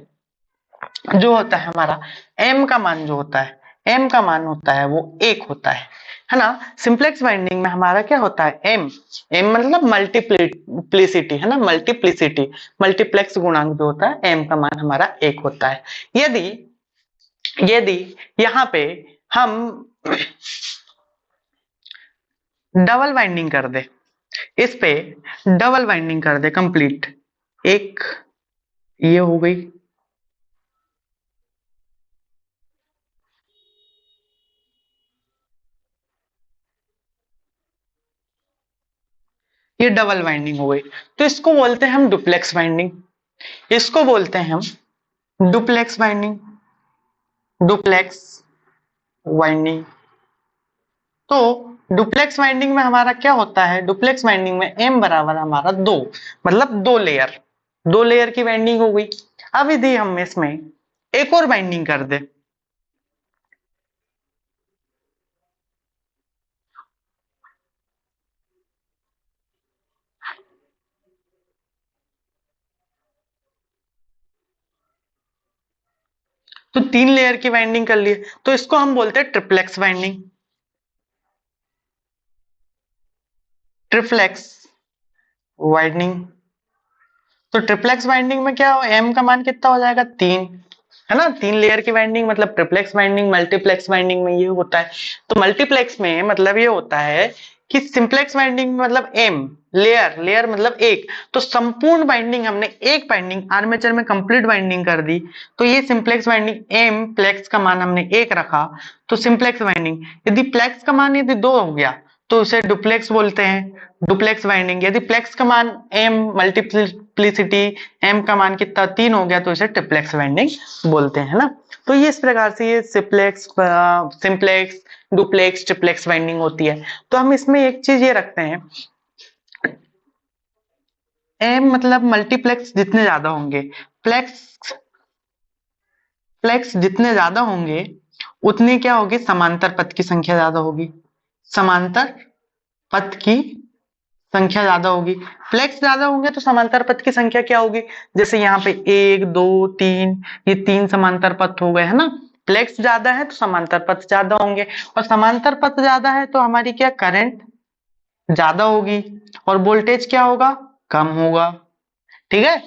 जो होता है हमारा एम का मान जो होता है, एम का मान होता है वो एक होता है ना। सिंप्लेक्स वाइंडिंग में हमारा क्या होता है, एम, एम मतलब मल्टीप्लिसिटी है ना, मल्टीप्लिसिटी, मल्टीप्लेक्स गुणांक जो होता है, एम का मान हमारा एक होता है। यदि यदि यहाँ पे हम डबल वाइंडिंग कर दे, इस पे डबल वाइंडिंग कर दे कंप्लीट, एक ये हो गई, ये डबल वाइंडिंग हो गई, तो इसको बोलते हैं हम डुप्लेक्स वाइंडिंग, इसको बोलते हैं हम डुप्लेक्स वाइंडिंग, डुप्लेक्स वाइंडिंग। तो डुप्लेक्स वाइंडिंग में हमारा क्या होता है, डुप्लेक्स वाइंडिंग में एम बराबर हमारा दो, मतलब दो लेयर, दो लेयर की वाइंडिंग हो गई। अब यदि हम इसमें एक और वाइंडिंग कर दे, तो तीन लेयर की वाइंडिंग कर लिए, तो इसको हम बोलते हैं ट्रिप्लेक्स वाइंडिंग, ट्रिप्लेक्स वाइंडिंग। तो ट्रिप्लेक्स वाइंडिंग में क्या हो, एम का मान कितना हो जाएगा, तीन, है ना, तीन लेयर की वाइंडिंग मतलब ट्रिप्लेक्स वाइंडिंग। मल्टीप्लेक्स वाइंडिंग में ये होता है, तो मल्टीप्लेक्स में मतलब ये होता है कि सिंप्लेक्स वाइंडिंग मतलब एम, लेयर, लेयर मतलब एक, तो संपूर्ण वाइंडिंग हमने एक वाइंडिंग आर्मेचर में कंप्लीट वाइंडिंग कर दी, तो ये सिंप्लेक्स वाइंडिंग, एम प्लेक्स का मान हमने एक रखा, तो सिंप्लेक्स वाइंडिंग। यदि प्लेक्स का मान यदि दो हो गया तो उसे डुप्लेक्स बोलते हैं, डुप्लेक्स वाइंडिंग। यदि प्लेक्स का मान एम मल्टीप्लिसिटी, एम का मान कितना, तीन हो गया, तो इसे ट्रिप्लेक्स वाइंडिंग बोलते हैं ना। तो ये इस प्रकार से ये simplex, simplex, duplex, triplex winding होती है। तो हम इसमें एक चीज ये रखते हैं, एम मतलब मल्टीप्लेक्स जितने ज्यादा होंगे, प्लेक्स, प्लेक्स जितने ज्यादा होंगे उतने क्या होगी, समांतर पथ की संख्या ज्यादा होगी, समांतर पथ की संख्या ज्यादा होगी। फ्लेक्स ज्यादा होंगे तो समांतर पथ की संख्या क्या होगी, जैसे यहाँ पे एक दो तीन, ये तीन समांतर पथ हो गए है ना। फ्लेक्स ज्यादा है तो समांतर पथ ज्यादा होंगे, और समांतर पथ ज्यादा है तो हमारी क्या, करंट ज्यादा होगी, और वोल्टेज क्या होगा, कम होगा। ठीक है,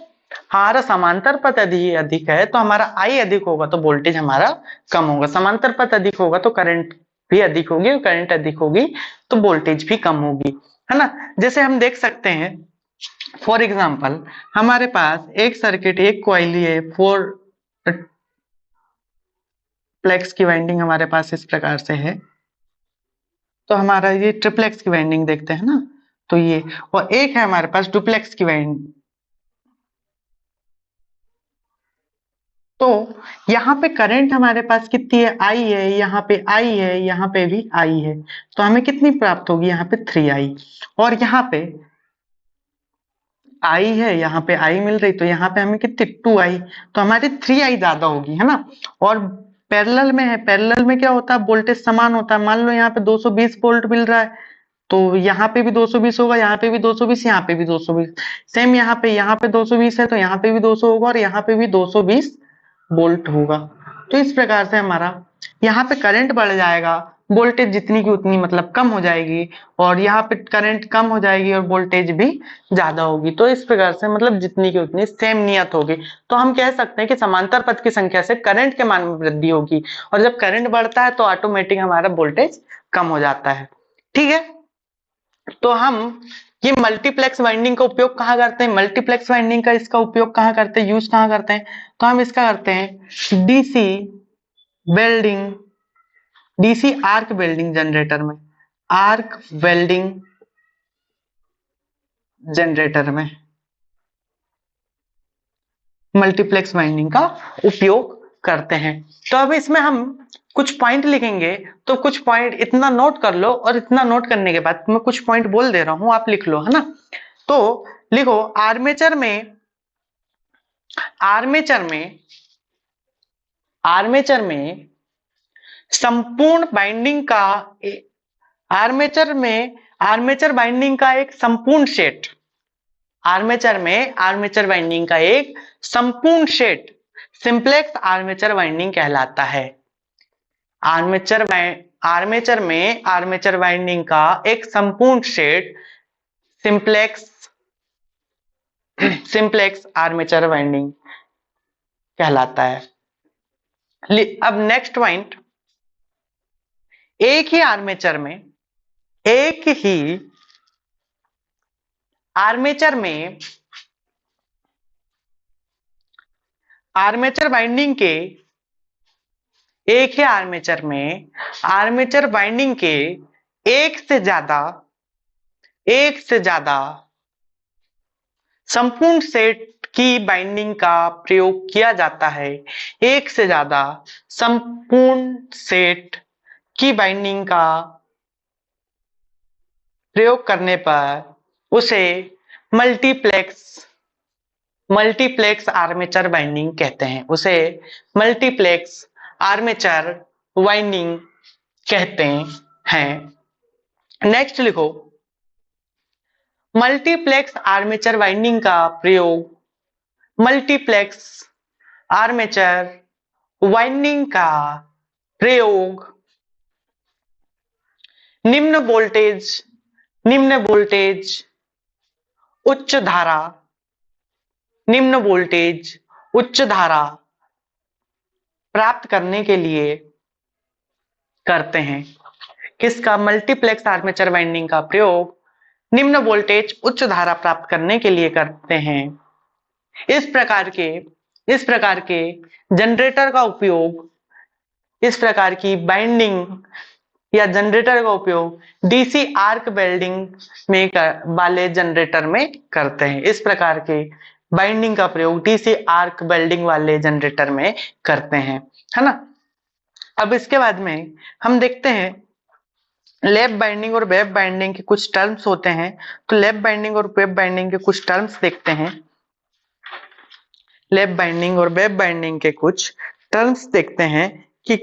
हमारा समांतर पथ अधिक अधिक है तो हमारा आई अधिक होगा तो वोल्टेज हमारा कम होगा, समांतर पथ अधिक होगा तो करंट भी अधिक होगी, और करंट अधिक होगी तो वोल्टेज भी कम होगी, है ना। जैसे हम देख सकते हैं, फॉर एग्जाम्पल हमारे पास एक सर्किट, एक कॉइल, ये फोर प्लेक्स की वाइंडिंग हमारे पास इस प्रकार से है, तो हमारा ये ट्रिप्लेक्स की वाइंडिंग देखते हैं ना, तो ये, और एक है हमारे पास डुप्लेक्स की वाइंडिंग। तो यहाँ पे करंट हमारे पास कितनी है, आई है, यहाँ पे आई है, यहाँ पे भी आई है, तो हमें कितनी प्राप्त होगी, यहाँ पे 3i, और यहाँ पे आई है, यहाँ पे आई मिल रही, तो यहाँ पे हमें कितनी 2i, तो हमारी 3i ज्यादा होगी, है ना। और पैरेलल में है, पैरेलल में क्या होता है, वोल्टेज समान होता है। मान लो यहाँ पे 220 वोल्ट मिल रहा है, तो यहाँ पे भी 220 होगा, यहाँ पे भी 220, यहाँ पे भी 220, सेम यहाँ पे 220 है तो यहाँ पे भी 200 होगा, और यहाँ पे भी 220 वोल्ट होगा। तो इस प्रकार से हमारा यहाँ पे करंट बढ़ जाएगा, वोल्टेज जितनी की उतनी मतलब कम हो जाएगी, और यहाँ पे करंट कम हो जाएगी और वोल्टेज भी ज्यादा होगी। तो इस प्रकार से मतलब जितनी की उतनी सेम नियत होगी। तो हम कह सकते हैं कि समांतर पथ की संख्या से करंट के मान में वृद्धि होगी, और जब करंट बढ़ता है तो ऑटोमेटिक हमारा वोल्टेज कम हो जाता है। ठीक है, तो हम ये मल्टीप्लेक्स वाइंडिंग का उपयोग कहाँ करते हैं, मल्टीप्लेक्स वाइंडिंग का इसका उपयोग कहाँ करते हैं, यूज कहाँ करते हैं, तो हम इसका करते हैं DC welding, DC arc welding generator में, आर्क वेल्डिंग जनरेटर में मल्टीप्लेक्स वाइंडिंग का उपयोग करते हैं। तो अब इसमें हम कुछ पॉइंट लिखेंगे, तो कुछ पॉइंट इतना नोट कर लो, और इतना नोट करने के बाद मैं कुछ पॉइंट बोल दे रहा हूं, आप लिख लो, है ना। तो लिखो, आर्मेचर में संपूर्ण बाइंडिंग का आर्मेचर बाइंडिंग का एक संपूर्ण सेट, आर्मेचर बाइंडिंग का एक संपूर्ण सेट सिंपलेक्स आर्मेचर बाइंडिंग कहलाता है। आर्मेचर बाइंडिंग का एक संपूर्ण सेट सिंपलेक्स आर्मेचर बाइंडिंग कहलाता है। अब नेक्स्ट पॉइंट, एक ही आर्मेचर में आर्मेचर बाइंडिंग के एक से ज्यादा संपूर्ण सेट की बाइंडिंग का प्रयोग किया जाता है। एक से ज्यादा संपूर्ण सेट की बाइंडिंग का प्रयोग करने पर उसे मल्टीप्लेक्स आर्मेचर बाइंडिंग कहते हैं। उसे मल्टीप्लेक्स आर्मेचर बाइंडिंग कहते हैं। नेक्स्ट लिखो, मल्टीप्लेक्स आर्मेचर बाइंडिंग का प्रयोग निम्न वोल्टेज उच्च धारा प्राप्त करने के लिए करते हैं। किसका? मल्टीप्लेक्स आर्मेचर बाइंडिंग का प्रयोग निम्न वोल्टेज उच्च धारा प्राप्त करने के लिए करते हैं। इस प्रकार के जनरेटर का उपयोग, इस प्रकार की बाइंडिंग या जनरेटर का उपयोग डीसी आर्क वेल्डिंग वाले जनरेटर में करते हैं। इस प्रकार के बाइंडिंग का प्रयोग डीसी आर्क वेल्डिंग वाले जनरेटर में करते हैं, है ना। अब इसके बाद में हम देखते हैं लैप बाइंडिंग और वेब बाइंडिंग के कुछ टर्म्स होते हैं। तो लैप बाइंडिंग और वेब बाइंडिंग के कुछ टर्म्स देखते हैं। लैप बाइंडिंग और वेब बाइंडिंग के कुछ टर्म्स देखते हैं कि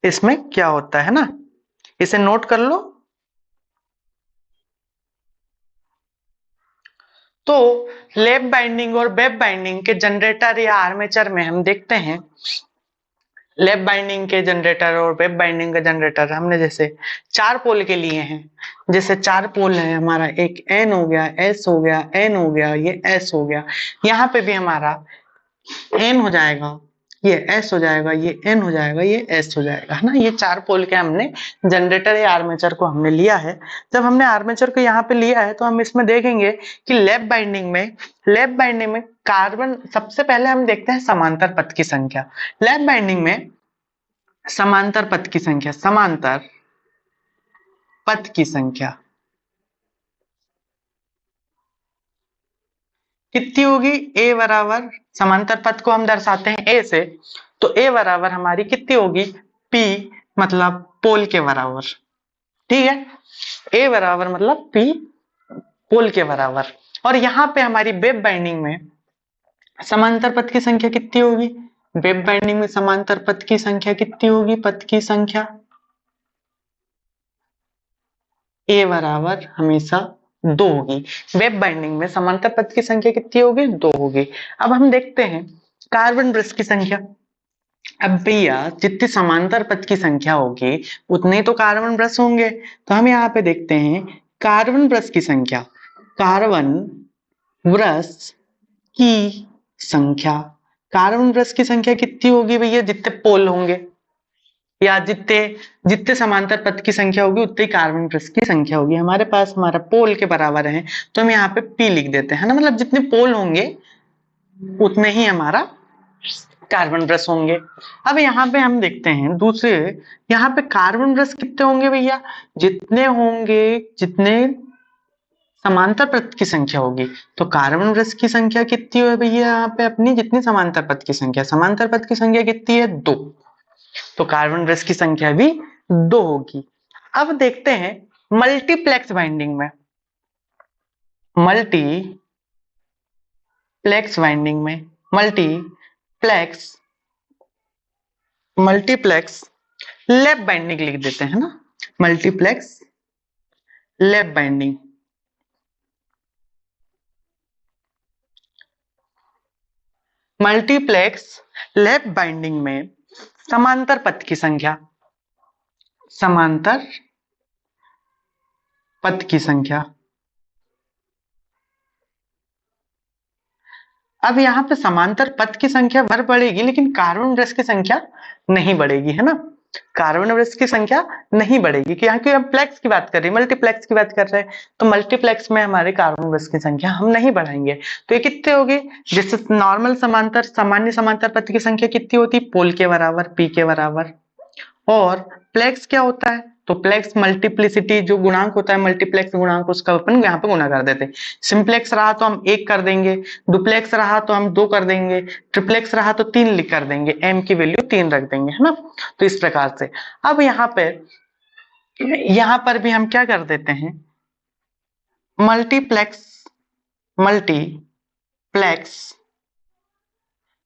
इसमें क्या होता है ना, इसे नोट कर लो। तो लैप बाइंडिंग और वेब बाइंडिंग के जनरेटर या आर्मेचर में हम देखते हैं, लैप बाइंडिंग के जनरेटर और वेब बाइंडिंग के जनरेटर हमने जैसे 4 पोल के लिए हैं। जैसे 4 पोल है हमारा, एक N हो गया, S हो गया, N हो गया, ये S हो गया। यहाँ पे भी हमारा N हो जाएगा, ये S हो जाएगा, ये N हो जाएगा, ये S हो जाएगा, है ना। ये 4 पोल के हमने जनरेटर या आर्मेचर को हमने लिया है। जब हमने आर्मेचर को यहाँ पे लिया है तो हम इसमें देखेंगे कि लैप बाइंडिंग में कार्बन, सबसे पहले हम देखते हैं समांतर पथ की संख्या। लैप बाइंडिंग में समांतर पथ की संख्या कितनी होगी? A बराबर, समांतर पथ को हम दर्शाते हैं A से, तो A बराबर हमारी कितनी होगी? P, मतलब पोल के बराबर, ठीक है। A बराबर मतलब P पोल के बराबर। और यहाँ पे हमारी वेब बाइंडिंग में समांतर पथ की संख्या कितनी होगी? वेब बाइंडिंग में समांतर पथ की संख्या कितनी होगी? पथ की संख्या A बराबर हमेशा 2 होगी। वेब बाइंडिंग में समांतर पथ की संख्या कितनी होगी? 2 होगी। अब हम देखते हैं कार्बन ब्रश की संख्या। अब भैया जितनी समांतर पथ की संख्या होगी उतने तो कार्बन ब्रश होंगे, तो हम यहाँ पे देखते हैं कार्बन ब्रश की संख्या। कार्बन ब्रश की संख्या कितनी होगी भैया? जितने पोल होंगे या जितने समांतर पथ की संख्या होगी उतनी कार्बन ब्रश की संख्या होगी। हमारे पास हमारा पोल के बराबर है तो हम यहाँ पे P लिख देते हैं ना, मतलब जितने पोल होंगे उतने ही हमारा कार्बन ब्रश होंगे। अब यहाँ पे हम देखते हैं दूसरे, यहाँ पे कार्बन ब्रश कितने होंगे भैया? जितने समांतर पथ की संख्या होगी। तो कार्बन वृक्ष की संख्या कितनी है भैया यहाँ पे अपनी, जितनी समांतर पथ की संख्या, समांतर पथ की संख्या कितनी है 2, तो कार्बन वृक्ष की संख्या भी 2 होगी। अब देखते हैं मल्टीप्लेक्स बाइंडिंग में, मल्टीप्लेक्स बाइंडिंग में मल्टीप्लेक्स मल्टीप्लेक्स लैप बाइंडिंग लिख देते हैं ना, multiplex lap binding. Multiplex lap binding में समांतर पथ की संख्या, समांतर पथ की संख्या, अब यहाँ पे समांतर पथ की संख्या भर बढ़ेगी लेकिन कार्बन वृक्ष की संख्या नहीं बढ़ेगी, है ना, कार्बन वृक्ष की संख्या नहीं बढ़ेगी कि यहाँ की हम प्लेक्स की बात कर रहे हैं, मल्टीप्लेक्स की बात कर रहे हैं, तो मल्टीप्लेक्स में हमारे कार्बन वृक्ष की संख्या हम नहीं बढ़ाएंगे। तो ये कितने होगी, जैसे नॉर्मल समांतर सामान्य समांतर पथ की संख्या कितनी होती है, पोल के बराबर, पी के बराबर, और प्लेक्स क्या होता है, तो प्लेक्स मल्टीप्लिसिटी जो गुणांक होता है, मल्टीप्लेक्स गुणांक उसका अपन यहाँ पे गुणा कर देते हैं। सिंप्लेक्स रहा तो हम 1 कर देंगे, डुप्लेक्स रहा तो हम 2 कर देंगे, ट्रिप्लेक्स रहा तो 3 लिख कर देंगे, m की वैल्यू 3 रख देंगे, है ना। तो इस प्रकार से अब यहाँ पर भी हम क्या कर देते हैं, मल्टीप्लेक्स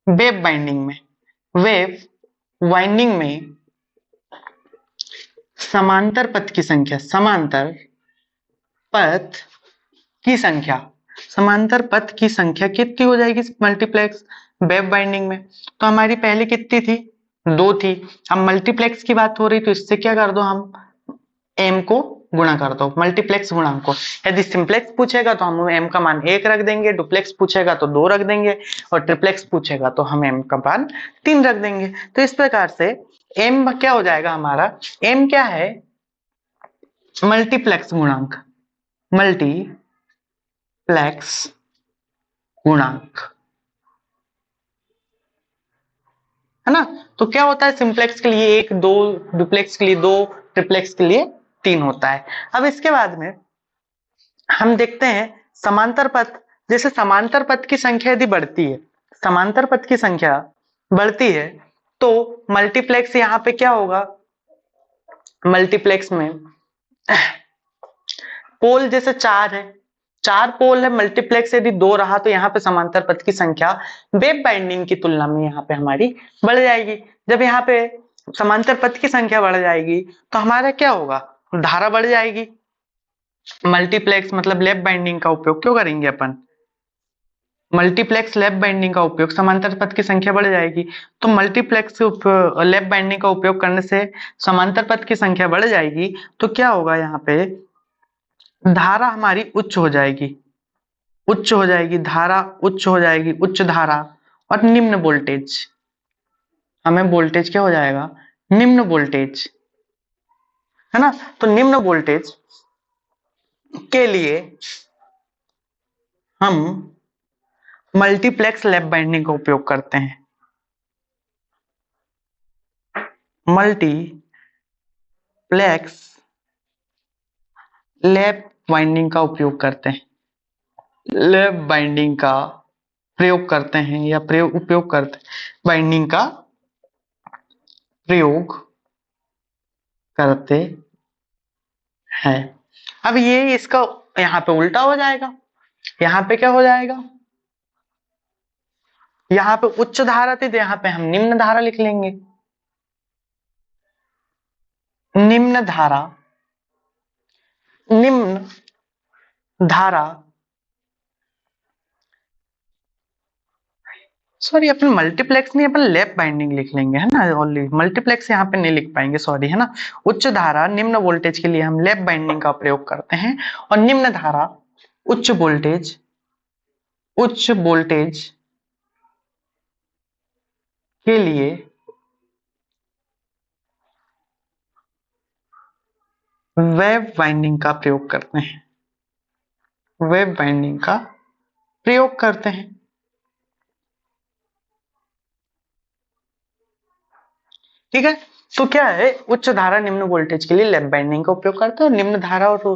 वेव बाइंडिंग में, वेव वाइंडिंग में समांतर पथ की संख्या, समांतर पथ की संख्या, समांतर पथ की संख्या कितनी हो जाएगी मल्टीप्लेक्स वेव बाइंडिंग में, तो हमारी पहले कितनी थी, 2 थी, अब मल्टीप्लेक्स की बात हो रही तो इससे क्या कर दो, हम m को गुणा कर दो, मल्टीप्लेक्स गुणांक को। यदि सिंप्लेक्स पूछेगा तो हम m का मान 1 रख देंगे, डुप्लेक्स पूछेगा तो 2 रख देंगे, और ट्रिप्लेक्स पूछेगा तो हम m का मान 3 रख देंगे। तो इस प्रकार से m क्या हो जाएगा हमारा, m क्या है, मल्टीप्लेक्स गुणांक, मल्टीप्लेक्स गुणांक, है ना। तो क्या होता है, सिंप्लेक्स के लिए 1, 2, डुप्लेक्स के लिए 2, ट्रिप्लेक्स के लिए 3 होता है। अब इसके बाद में हम देखते हैं समांतर पथ, जैसे समांतर पथ की संख्या यदि बढ़ती है, समांतर पथ की संख्या बढ़ती है तो मल्टीप्लेक्स यहाँ पे क्या होगा, मल्टीप्लेक्स में पोल जैसे 4 है, 4 पोल है, मल्टीप्लेक्स यदि 2 रहा तो यहाँ पे समांतर पथ की संख्या वेव बाइंडिंग की तुलना में यहाँ पे हमारी बढ़ जाएगी। जब यहाँ पे समांतर पथ की संख्या बढ़ जाएगी तो हमारा क्या होगा, धारा बढ़ जाएगी। मल्टीप्लेक्स मतलब लैप बाइंडिंग का उपयोग क्यों करेंगे अपन, मल्टीप्लेक्स लैप बाइंडिंग का उपयोग, समांतर पथ की संख्या बढ़ जाएगी, तो मल्टीप्लेक्स लैप बाइंडिंग का उपयोग करने से समांतर पथ की संख्या बढ़ जाएगी, तो क्या होगा यहाँ पे, धारा हमारी उच्च हो जाएगी, उच्च हो जाएगी, धारा उच्च हो जाएगी, उच्च धारा और निम्न वोल्टेज, हमें वोल्टेज क्या हो जाएगा, निम्न वोल्टेज, है ना। तो निम्न वोल्टेज के लिए हम मल्टीप्लेक्स लैप बाइंडिंग का उपयोग करते हैं, मल्टीप्लेक्स लैप बाइंडिंग का उपयोग करते हैं, लैप बाइंडिंग का प्रयोग करते हैं या उपयोग करते हैं, बाइंडिंग का प्रयोग करते हैं। अब ये इसका यहाँ पे उल्टा हो जाएगा, यहाँ पे क्या हो जाएगा, यहाँ पे उच्च धारा थी तो यहाँ पे हम निम्न धारा लिख लेंगे, निम्न धारा, निम्न धारा, सॉरी अपन मल्टीप्लेक्स नहीं, अपन लैप बाइंडिंग लिख लेंगे, है ना, ऑलरेडी मल्टीप्लेक्स यहाँ पे नहीं लिख पाएंगे, सॉरी, है ना। उच्च धारा निम्न वोल्टेज के लिए हम लैप बाइंडिंग का प्रयोग करते हैं, और निम्न धारा उच्च वोल्टेज के लिए वेव बाइंडिंग का प्रयोग करते हैं, वेव बाइंडिंग का प्रयोग करते हैं। ठीक है, तो क्या है, उच्च धारा निम्न वोल्टेज के लिए लैप बाइंडिंग का उपयोग करते हैं और निम्न धारा और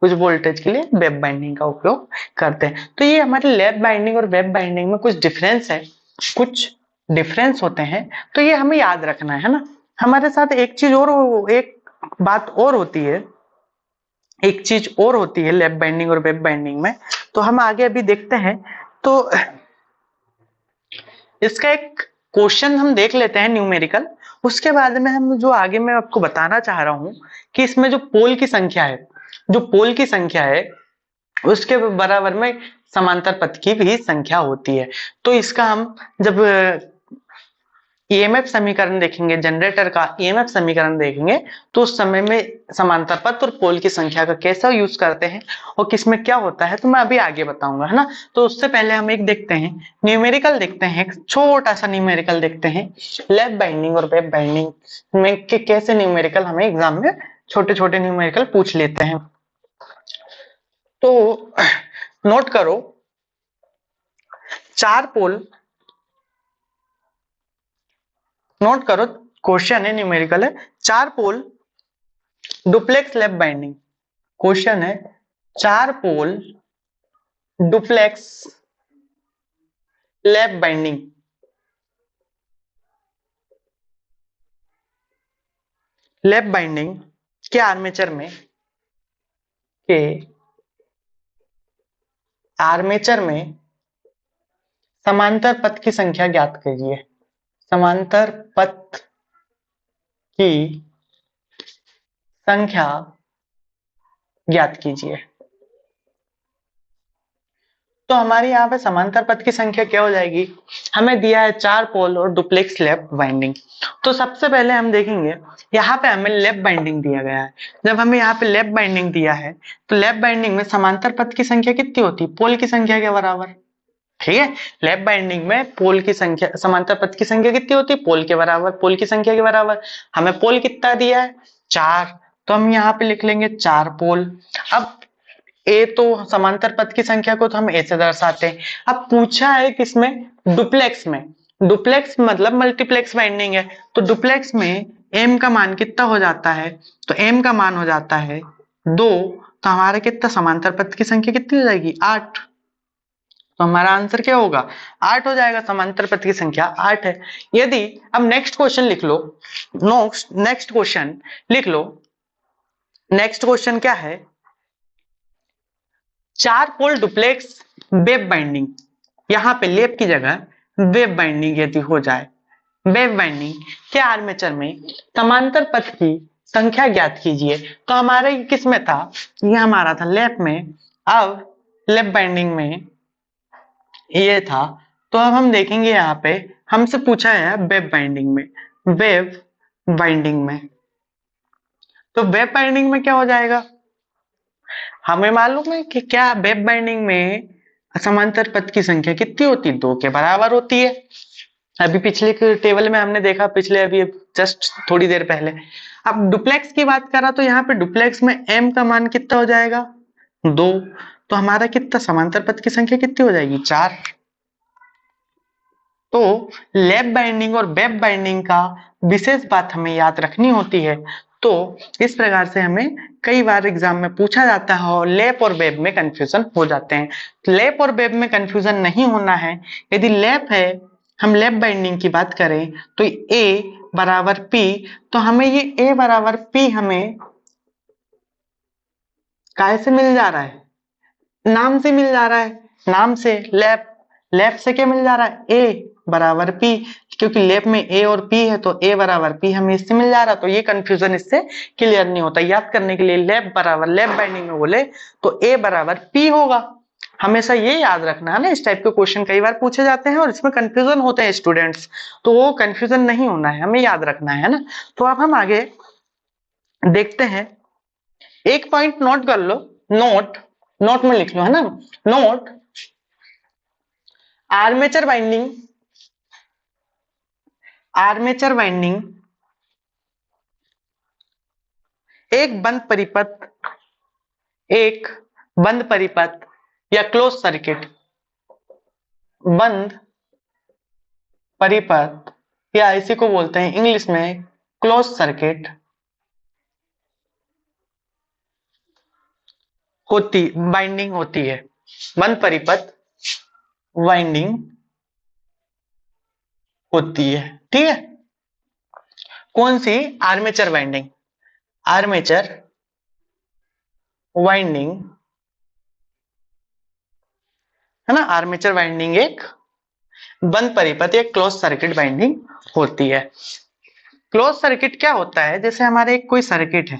उच्च वोल्टेज के लिए वेब बाइंडिंग का उपयोग करते हैं। तो ये हमारे लैप बाइंडिंग और वेब बाइंडिंग में कुछ डिफरेंस है, कुछ डिफरेंस होते हैं, तो ये हमें याद रखना है ना। हमारे साथ एक चीज और, एक बात और होती है, एक चीज और होती है लैप बाइंडिंग और वेब बाइंडिंग में, तो हम आगे अभी देखते हैं। तो इसका एक क्वेश्चन हम देख लेते हैं न्यूमेरिकल, उसके बाद में हम जो आगे मैं आपको बताना चाह रहा हूं कि इसमें जो पोल की संख्या है, जो पोल की संख्या है उसके बराबर में समांतर पथ की भी संख्या होती है। तो इसका हम जब ईएमएफ समीकरण देखेंगे, जनरेटर का ईएमएफ समीकरण देखेंगे, तो उस समय में समांतर पथ और पोल की संख्या का कैसा यूज करते हैं और किसमें क्या होता है, तो मैं अभी आगे बताऊंगा, है ना। तो उससे पहले हम एक देखते हैं न्यूमेरिकल, देखते हैं एक छोटा सा न्यूमेरिकल देखते हैं लैप बाइंडिंग और वेब बाइंडिंग में के कैसे न्यूमेरिकल हमें एग्जाम में छोटे छोटे न्यूमेरिकल पूछ लेते हैं। तो नोट करो, 4 पोल, नोट करो, क्वेश्चन है न्यूमेरिकल है, 4 pole duplex lap winding. Question है 4 pole duplex lap winding, lap winding के आर्मेचर में, के आर्मेचर में समांतर पथ की संख्या ज्ञात कीजिए। समांतर पथ की संख्या ज्ञात कीजिए। तो हमारे यहाँ पे समांतर पथ की संख्या क्या हो जाएगी, हमें दिया है 4 पोल और डुप्लेक्स लैप बाइंडिंग। तो सबसे पहले हम देखेंगे, यहाँ पे हमें लैप बाइंडिंग दिया गया है। जब हमें यहाँ पे लैप बाइंडिंग दिया है तो लैप बाइंडिंग में समांतर पथ की संख्या कितनी होती है, पोल की संख्या के बराबर। ठीक है, लैप बाइंडिंग में पोल की संख्या, समांतर पथ की संख्या कितनी होती है, पोल के बराबर, पोल की संख्या के बराबर। हमें पोल कितना दिया है, 4, तो हम यहाँ पे लिख लेंगे 4 पोल। अब ए, तो समांतर पथ की संख्या को तो हम ए से दर्शाते हैं। अब पूछा है किसमें, डुप्लेक्स में। डुप्लेक्स मतलब मल्टीप्लेक्स बाइंडिंग है, तो डुप्लेक्स में एम का मान कितना हो जाता है, तो एम का मान हो जाता है 2, तो हमारा कितना समांतर पथ की संख्या कितनी हो जाएगी, 8। तो हमारा आंसर क्या होगा, 8 हो जाएगा, समांतर पथ की संख्या 8 है। यदि अब नेक्स्ट क्वेश्चन लिख लो, नेक्स्ट क्वेश्चन लिख लो, नेक्स्ट क्वेश्चन क्या है, 4 पोल डुप्लेक्स वेब बाइंडिंग, यहां पे लेप की जगह वेब बाइंडिंग यदि हो जाए, वेब बाइंडिंग के आर्मेचर में समांतर पथ की संख्या ज्ञात कीजिए। तो हमारे किस में था, ये हमारा था लेप में, अब लेप बाइंडिंग में ये था। तो अब हम देखेंगे यहाँ पे हमसे पूछा है वेब बाइंडिंग में, वेब बाइंडिंग में, तो वेब बाइंडिंग में क्या हो जाएगा, हमें मालूम है कि क्या वेब बाइंडिंग में समांतर पथ की संख्या कितनी होती है, 2 के बराबर होती है। अभी पिछले टेबल में हमने देखा, पिछले अभी जस्ट थोड़ी देर पहले। अब डुप्लेक्स की बात करा तो यहाँ पे डुप्लेक्स में m का मान कितना हो जाएगा, 2, तो हमारा कितना समांतर पथ की संख्या कितनी हो जाएगी, 4। तो लैप बाइंडिंग और वेब बाइंडिंग का विशेष बात हमें याद रखनी होती है। तो इस प्रकार से हमें कई बार एग्जाम में पूछा जाता है और लैप और वेब में कंफ्यूजन हो जाते हैं। लैप और वेब में कंफ्यूजन नहीं होना है। यदि लैप है, हम लैप बाइंडिंग की बात करें तो ए बराबर पी, तो हमें ये ए बराबर पी हमें काय से मिल जा रहा है, नाम से मिल जा रहा है, नाम से लैप, लैप से क्या मिल जा रहा है, ए बराबर पी, क्योंकि लैप में ए और पी है तो ए बराबर पी हमें इससे मिल जा रहा, तो ये कंफ्यूजन इससे क्लियर नहीं होता। याद करने के लिए लैप बराबर, लैप बाइंडिंग में बोले तो ए बराबर पी होगा, हमेशा ये याद रखना है ना। इस टाइप के क्वेश्चन कई बार पूछे जाते हैं और इसमें कंफ्यूजन होते हैं स्टूडेंट्स, तो वो कंफ्यूजन नहीं होना है, हमें याद रखना है ना। तो अब हम आगे देखते हैं, एक पॉइंट नोट कर लो, नोट, नोट में लिख लो, है ना, note, armature binding, armature binding एक बंद परिपथ, एक बंद परिपथ या क्लोज सर्किट, बंद परिपथ या इसी को बोलते हैं इंग्लिश में क्लोज सर्किट होती बाइंडिंग होती है, बंद परिपथ वाइंडिंग होती है। ठीक है, कौन सी? आर्मेचर वाइंडिंग, आर्मेचर वाइंडिंग है ना, आर्मेचर वाइंडिंग एक बंद परिपथ एक क्लोज सर्किट बाइंडिंग होती है। क्लोज सर्किट क्या होता है? जैसे हमारे एक कोई सर्किट है,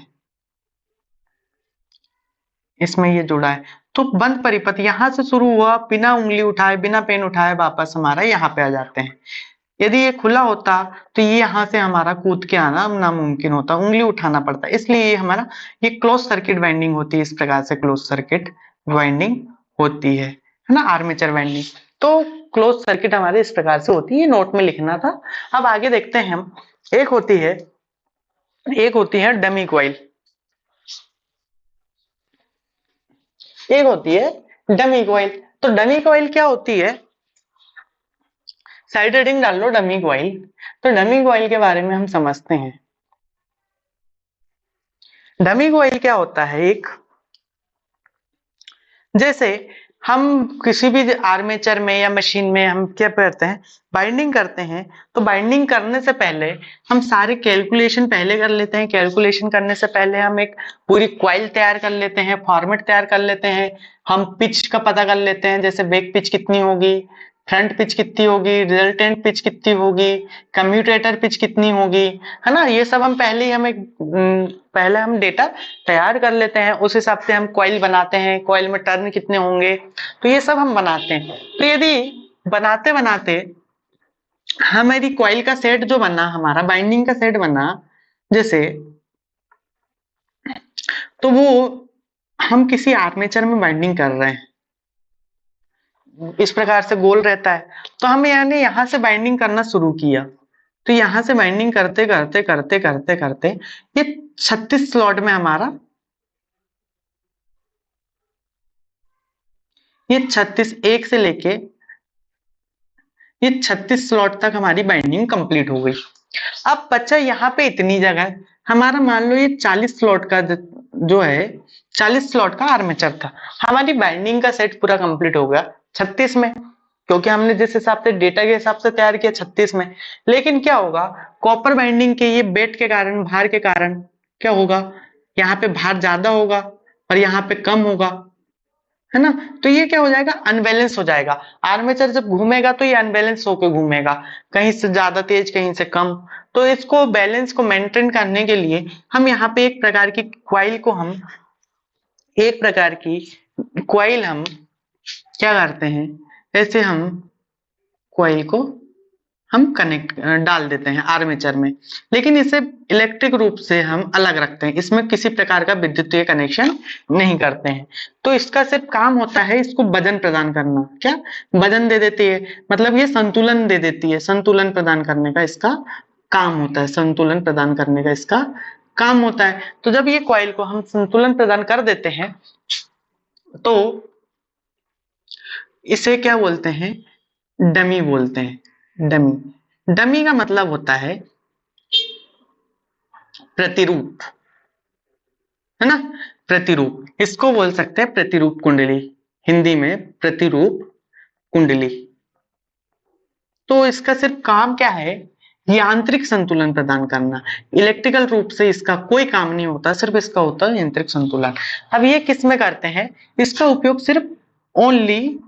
इसमें ये जुड़ा है, तो बंद परिपथ यहां से शुरू हुआ, बिना उंगली उठाए बिना पेन उठाए वापस हमारा यहाँ पे आ जाते हैं। यदि ये खुला होता तो ये यहाँ से हमारा कूद के आना नामुमकिन होता, उंगली उठाना पड़ता। इसलिए ये हमारा ये क्लोज सर्किट वाइंडिंग होती है, इस प्रकार से क्लोज सर्किट वाइंडिंग होती है ना, आर्मेचर वाइंडिंग। तो क्लोज सर्किट हमारे इस प्रकार से होती है, नोट में लिखना था। अब आगे देखते हैं हम। एक होती है डमी कॉइल, एक होती है डमी कॉइल। तो डमी कॉइल क्या होती है? साइड हेडिंग डाल लो डमी कॉइल। तो डमी कॉइल के बारे में हम समझते हैं। डमी कॉइल क्या होता है? एक, जैसे हम किसी भी आर्मेचर में या मशीन में हम क्या करते हैं? बाइंडिंग करते हैं। तो बाइंडिंग करने से पहले हम सारे कैलकुलेशन पहले कर लेते हैं। कैलकुलेशन करने से पहले हम एक पूरी क्वाइल तैयार कर लेते हैं, फॉर्मेट तैयार कर लेते हैं। हम पिच का पता कर लेते हैं, जैसे बैक पिच कितनी होगी, फ्रंट पिच कितनी होगी, रिजल्टेंट पिच कितनी होगी, कम्यूटेटर पिच कितनी होगी, है ना। ये सब हम पहले ही पहले हम डेटा तैयार कर लेते हैं। उस हिसाब से हम कॉइल बनाते हैं, कॉइल में टर्न कितने होंगे, तो ये सब हम बनाते हैं। तो यदि बनाते बनाते हमारी कॉइल का सेट जो बना, हमारा बाइंडिंग का सेट बना जैसे, तो वो हम किसी आर्मेचर में बाइंडिंग कर रहे हैं, इस प्रकार से गोल रहता है। तो हम यानी यहां से बाइंडिंग करना शुरू किया। तो यहां से बाइंडिंग करते करते करते करते करते ये 36 स्लॉट में हमारा, ये 36 एक से लेके ये 36 स्लॉट तक हमारी बाइंडिंग कंप्लीट हो गई। अब बच्चा यहाँ पे इतनी जगह हमारा, मान लो ये 40 स्लॉट का जो है, 40 स्लॉट का आर्मेचर था, हमारी बाइंडिंग का सेट पूरा कंप्लीट हो गया 36 में, क्योंकि हमने जिस हिसाब से डेटा के हिसाब से तैयार किया 36 में। लेकिन क्या होगा? कॉपर बाइंडिंग के ये वेट के कारण, भार के कारण क्या होगा? यहाँ पे भार ज्यादा होगा और यहाँ पे कम होगा, है ना। तो ये क्या हो जाएगा? अनबैलेंस हो जाएगा। आर्मेचर जब घूमेगा तो ये अनबैलेंस होकर घूमेगा, कहीं से ज्यादा तेज कहीं से कम। तो इसको बैलेंस को मेंटेन करने के लिए हम यहाँ पे एक प्रकार की क्वाइल को हम क्या करते हैं? ऐसे हम क्वाइल को हम कनेक्ट डाल देते हैं आर्मेचर में, लेकिन इसे इलेक्ट्रिक रूप से हम अलग रखते हैं, इसमें किसी प्रकार का विद्युतीय कनेक्शन नहीं करते हैं। तो इसका सिर्फ काम होता है इसको वजन प्रदान करना। क्या वजन दे देती है? मतलब ये संतुलन दे देती है, संतुलन प्रदान करने का इसका काम होता है, संतुलन प्रदान करने का इसका काम होता है। तो जब ये कॉइल को हम संतुलन प्रदान कर देते हैं तो इसे क्या बोलते हैं? डमी बोलते हैं। डमी, डमी का मतलब होता है प्रतिरूप, है ना, प्रतिरूप। इसको बोल सकते हैं प्रतिरूप कुंडली, हिंदी में प्रतिरूप कुंडली। तो इसका सिर्फ काम क्या है? यांत्रिक संतुलन प्रदान करना। इलेक्ट्रिकल रूप से इसका कोई काम नहीं होता, सिर्फ इसका होता है यांत्रिक संतुलन। अब ये किस में करते हैं? इसका उपयोग सिर्फ ओनली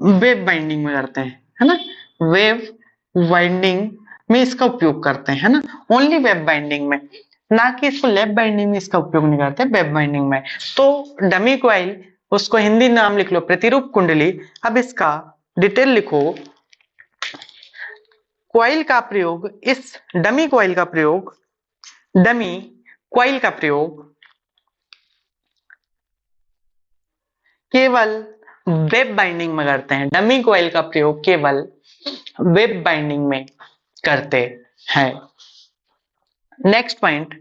वेव बाइंडिंग में करते हैं, है ना। वेव बाइंडिंग में इसका उपयोग करते हैं, है ना, ओनली वेब बाइंडिंग में, ना कि इसको लैब बाइंडिंग में इसका उपयोग नहीं करते, वेब बाइंडिंग में। तो डमी कॉइल, उसको हिंदी नाम लिख लो प्रतिरूप कुंडली। अब इसका डिटेल लिखो। कॉइल का प्रयोग, इस डमी कॉइल का प्रयोग, डमी कॉइल का प्रयोग केवल वेब बाइंडिंग में करते हैं। डमी कॉइल का प्रयोग केवल वेब बाइंडिंग में करते हैं। Next point,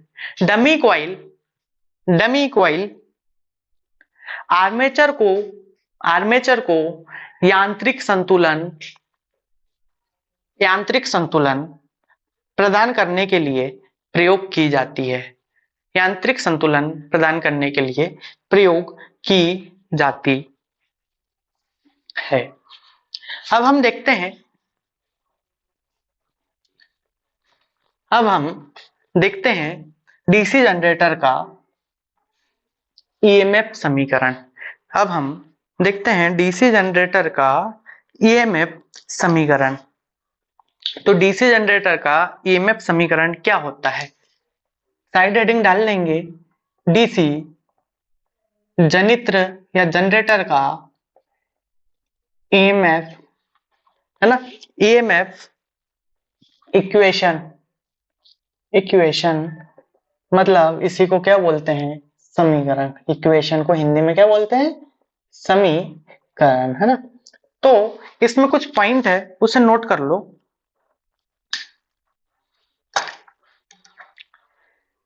dummy coil, dummy coil armature को यांत्रिक संतुलन प्रदान करने के लिए प्रयोग की जाती है, यांत्रिक संतुलन प्रदान करने के लिए प्रयोग की जाती है। अब हम देखते हैं, डीसी जनरेटर का ईएमएफ समीकरण। अब हम देखते हैं डीसी जनरेटर का ईएमएफ समीकरण। तो डीसी जनरेटर का ईएमएफ समीकरण क्या होता है? साइड हेडिंग डाल लेंगे, डीसी जनित्र या जनरेटर का ईएमएफ, है ना, ईएमएफ इक्वेशन मतलब इसी को क्या बोलते हैं? समीकरण। इक्वेशन को हिंदी में क्या बोलते हैं? समीकरण, है ना। तो इसमें कुछ पॉइंट है, उसे नोट कर लो।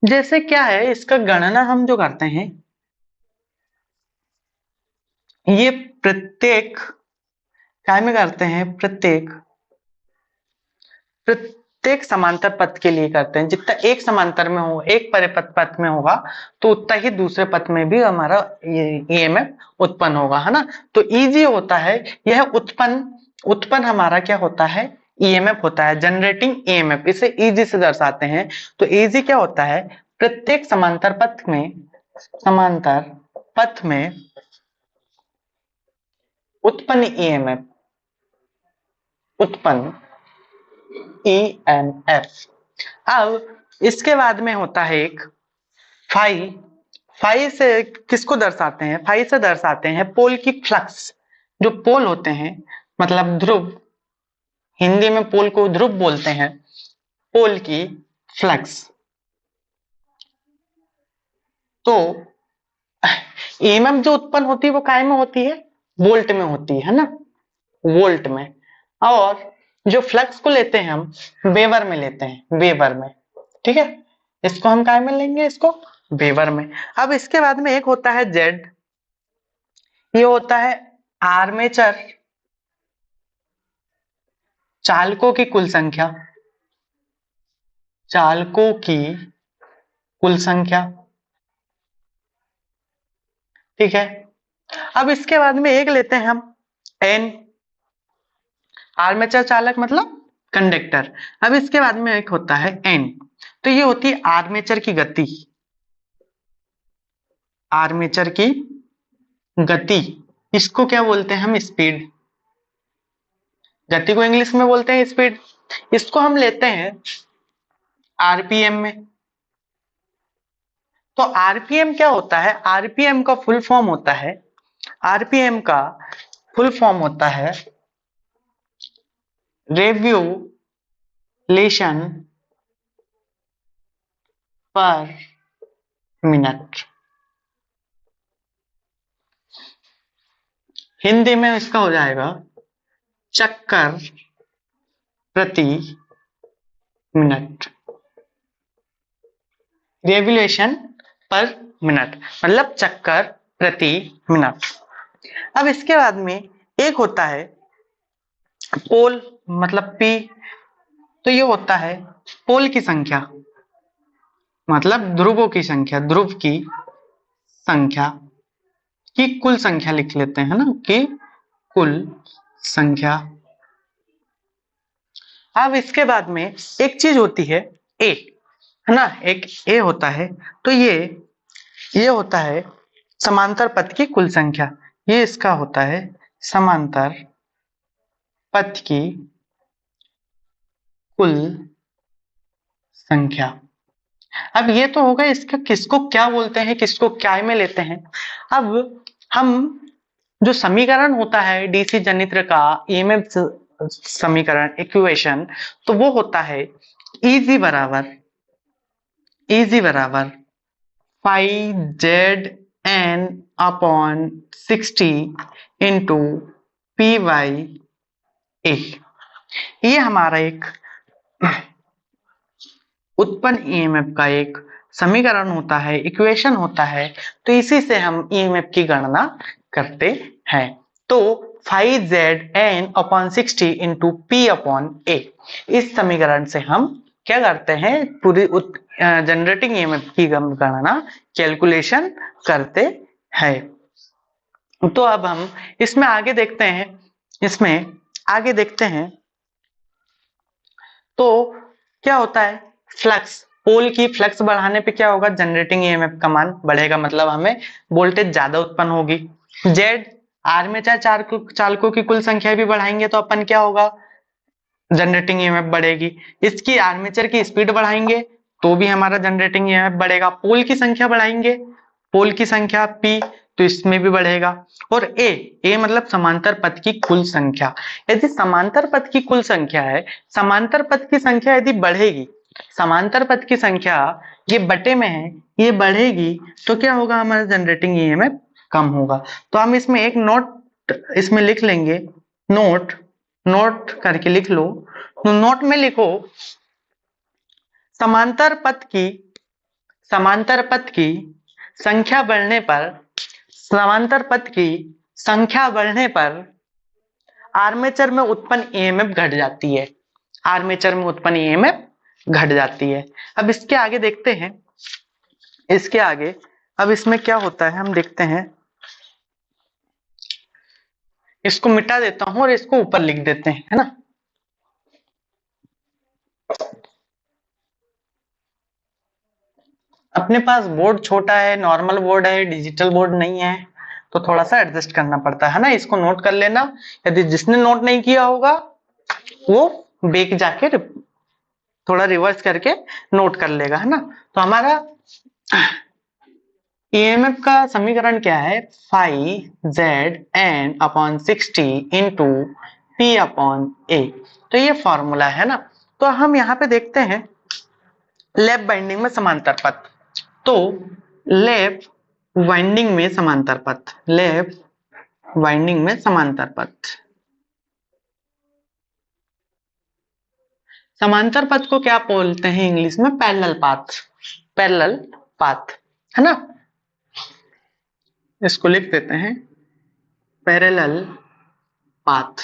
जैसे क्या है, इसका गणना हम जो करते हैं, ये प्रत्येक काय में करते हैं? प्रत्येक समांतर पथ के लिए करते हैं। जितना एक समांतर में हो, एक परिपथ पथ में होगा, तो उतना ही दूसरे पथ में भी हमारा ईएमएफ उत्पन्न होगा, है ना। तो इजी होता है यह उत्पन्न हमारा क्या होता है? ईएमएफ होता है, जनरेटिंग ईएमएफ। इसे इजी से दर्शाते हैं। तो इजी क्या होता है? प्रत्येक समांतर पथ में उत्पन्न ईएमएफ। अब इसके बाद में होता है एक फाई। फाई से किसको दर्शाते हैं? फाई से दर्शाते हैं पोल की फ्लक्स। जो पोल होते हैं, मतलब ध्रुव, हिंदी में पोल को ध्रुव बोलते हैं, पोल की फ्लक्स। तो ईएमएफ जो उत्पन्न होती है वो काय में होती है? वोल्ट में होती है ना, वोल्ट में। और जो फ्लक्स को लेते हैं हम वेबर में लेते हैं, वेबर में, ठीक है। इसको हम काय में लेंगे? इसको वेबर में। अब इसके बाद में एक होता है जेड। ये होता है आर्मेचर चालकों की कुल संख्या, ठीक है। अब इसके बाद में एक लेते हैं हम एन, आर्मेचर चालक मतलब कंडक्टर। अब इसके बाद में एक होता है एन। तो ये होती है आर्मेचर की गति, इसको क्या बोलते हैं हम? स्पीड। गति को इंग्लिश में बोलते हैं स्पीड। इसको हम लेते हैं आरपीएम में। तो आरपीएम क्या होता है? आरपीएम का फुल फॉर्म होता है, रेवोल्यूशन पर मिनट। हिंदी में इसका हो जाएगा चक्कर प्रति मिनट। रेवोल्यूशन पर मिनट मतलब चक्कर प्रति मिनट। अब इसके बाद में एक होता है पोल मतलब पी। तो ये होता है पोल की संख्या, मतलब ध्रुवों की संख्या, की कुल संख्या लिख लेते हैं ना, कि कुल संख्या। अब इसके बाद में एक चीज होती है ए, है ना, एक ए होता है। तो ये होता है समांतर पथ की कुल संख्या। ये इसका होता है समांतर पथ की कुल संख्या। अब ये तो होगा इसका किसको क्या बोलते हैं, किसको क्या में लेते हैं। अब हम जो समीकरण होता है डीसी जनित्र का ईएमएफ समीकरण, इक्वेशन, तो वो होता है इजी बराबर phi Z N upon 60 into P by A. ये हमारा एक उत्पन्न ईएमएफ का एक समीकरण होता है, इक्वेशन होता है। तो इसी से हम ईएमएफ की गणना करते हैं। तो phi Z N upon 60 into P upon A, इस समीकरण से हम क्या करते हैं, पूरी जनरेटिंग ईएमएफ की गणना कैलकुलेशन करते हैं। तो अब हम इसमें आगे देखते हैं, इसमें आगे देखते हैं तो क्या होता है, फ्लक्स, पोल की फ्लक्स बढ़ाने पे क्या होगा, जनरेटिंग ईएमएफ का मान बढ़ेगा, मतलब हमें वोल्टेज ज्यादा उत्पन्न होगी। जेड, आर्मेचर चालकों की कुल संख्या भी बढ़ाएंगे तो अपन क्या होगा, जनरेटिंग ईएमएफ बढ़ेगी। इसकी आर्मेचर की स्पीड बढ़ाएंगे तो भी हमारा जनरेटिंग ईएमएफ बढ़ेगा। पोल की संख्या बढ़ाएंगे, पोल की संख्या पी, तो इसमें भी बढ़ेगा। और ए मतलब समांतर पथ की कुल संख्या, यदि समांतर पथ की कुल संख्या है, समांतर पथ की संख्या यदि बढ़ेगी, समांतर पथ की संख्या ये बटे में है, ये बढ़ेगी तो क्या होगा, हमारा जनरेटिंग ईएमएफ कम होगा। तो हम इसमें एक नोट इसमें लिख लेंगे, नोट नोट करके लिख लो। तो नोट में लिखो, समांतर पथ की संख्या बढ़ने पर, समांतर पथ की संख्या बढ़ने पर आर्मेचर में उत्पन्न ईएमएफ घट जाती है, आर्मेचर में उत्पन्न ईएमएफ घट जाती है। अब इसके आगे देखते हैं, इसके आगे अब इसमें क्या होता है हम देखते हैं। इसको मिटा देता हूं और इसको ऊपर लिख देते हैं, है ना। अपने पास बोर्ड छोटा है, नॉर्मल बोर्ड है, डिजिटल बोर्ड नहीं है, तो थोड़ा सा एडजस्ट करना पड़ता है ना। इसको नोट कर लेना, यदि जिसने नोट नहीं किया होगा वो बैक जाके थोड़ा रिवर्स करके नोट कर लेगा, है ना। तो हमारा ईएमएफ का समीकरण क्या है, five Z N upon 60 into P upon A, तो ये फॉर्मूला है ना। तो हम यहाँ पे देखते हैं लैप बाइंडिंग में समांतर पथ, तो लैप वाइंडिंग में समांतर पथ, लैप वाइंडिंग में समांतर पथ, समांतर पथ को क्या बोलते हैं इंग्लिश में, पैरेलल पाथ, पैरेलल पाथ, है ना। इसको लिख देते हैं पैरेलल पाथ,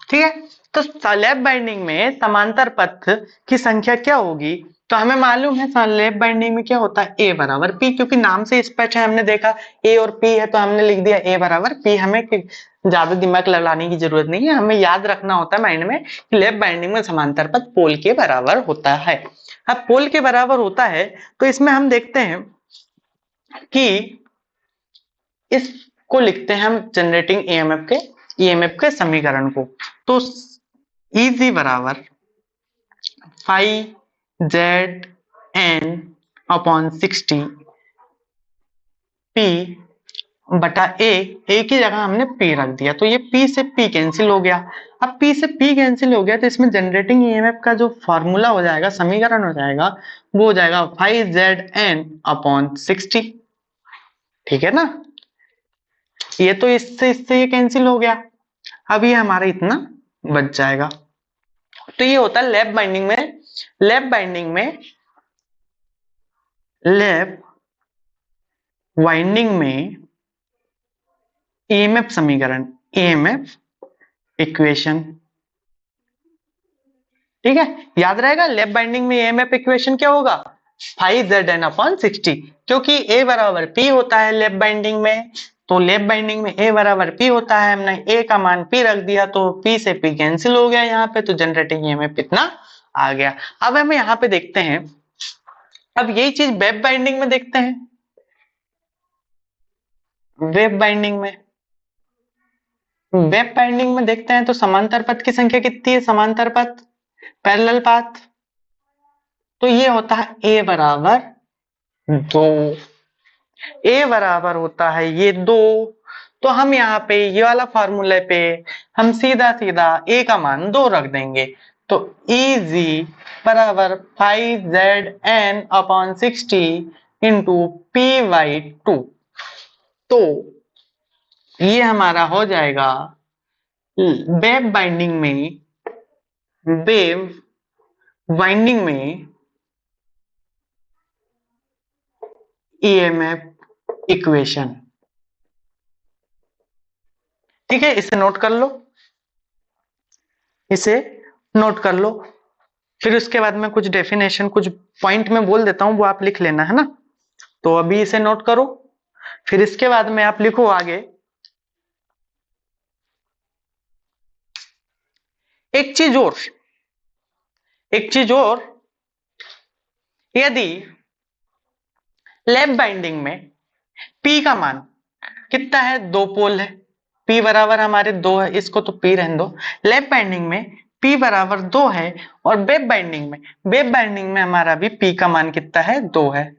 ठीक है। तो लैप बाइंडिंग में समांतर पथ की संख्या क्या होगी, तो हमें मालूम है लैप बाइंडिंग में क्या होता है, ए बराबर पी, क्योंकि नाम से स्पष्ट है, हमने देखा ए और पी है तो हमने लिख दिया ए बराबर पी। हमें ज्यादा दिमाग लगाने की जरूरत नहीं है, हमें याद रखना होता है माइंड में कि लैप बाइंडिंग में समांतर पथ पोल के बराबर होता है। अब पोल के बराबर होता है तो इसमें हम देखते हैं कि इसको लिखते हैं हम जनरेटिंग ईएमएफ के समीकरण को, तो इजी बराबर phi Z N upon 60 P बटा ए की जगह हमने पी रख दिया, तो ये पी से पी कैंसिल हो गया। अब पी से पी कैंसिल हो गया तो इसमें जनरेटिंग ईएमएफ का जो फॉर्मूला हो जाएगा, समीकरण हो जाएगा, वो हो जाएगा फाइव जेड एन अपॉन 60, ठीक है ना। ये तो इससे ये कैंसिल हो गया, अब ये हमारा इतना बच जाएगा। तो ये होता है लैप बाइंडिंग में, लैप बाइंडिंग में, लैप वाइंडिंग में ईएमएफ समीकरण, ईएमएफ इक्वेशन, ठीक है, याद रहेगा। लैप बाइंडिंग में ईएमएफ इक्वेशन क्या होगा, फाइव जेड एन अपॉन 60, क्योंकि ए बराबर पी होता है लैप बाइंडिंग में, तो लैप बाइंडिंग में ए बराबर पी होता है, हमने ए का मान पी रख दिया तो पी से पी कैंसिल हो गया यहाँ पे, तो जनरेटिंग ईएमएफ इतना आ गया। अब हम यहाँ पे देखते हैं, अब यही चीज वेब बाइंडिंग में देखते हैं, वेब बाइंडिंग में, वेब बाइंडिंग में देखते हैं तो समांतर पथ की संख्या कितनी है, समांतर पथ पैरेलल पाथ, तो ये होता है ए बराबर 2, ए बराबर होता है ये 2, तो हम यहाँ पे ये वाला फॉर्मूले पे हम सीधा सीधा ए का मान 2 रख देंगे, तो इजी बराबर 5zn upon 60 into P by 2, तो ये हमारा हो जाएगा वेब बाइंडिंग में, वेब वाइंडिंग में ईएमएफ इक्वेशन, ठीक है। इसे नोट कर लो, इसे नोट कर लो। फिर उसके बाद में कुछ डेफिनेशन कुछ पॉइंट में बोल देता हूं, वो आप लिख लेना है ना। तो अभी इसे नोट करो, फिर इसके बाद में आप लिखो आगे। एक चीज और, एक चीज और, यदि लैप बाइंडिंग में P का मान कितना है, 2 पोल है, P बराबर हमारे 2 है, इसको तो P रहने दो। लैप बाइंडिंग में P बराबर 2 है, और वेब बाइंडिंग में, वेब बाइंडिंग में हमारा भी P का मान कितना है, 2 है।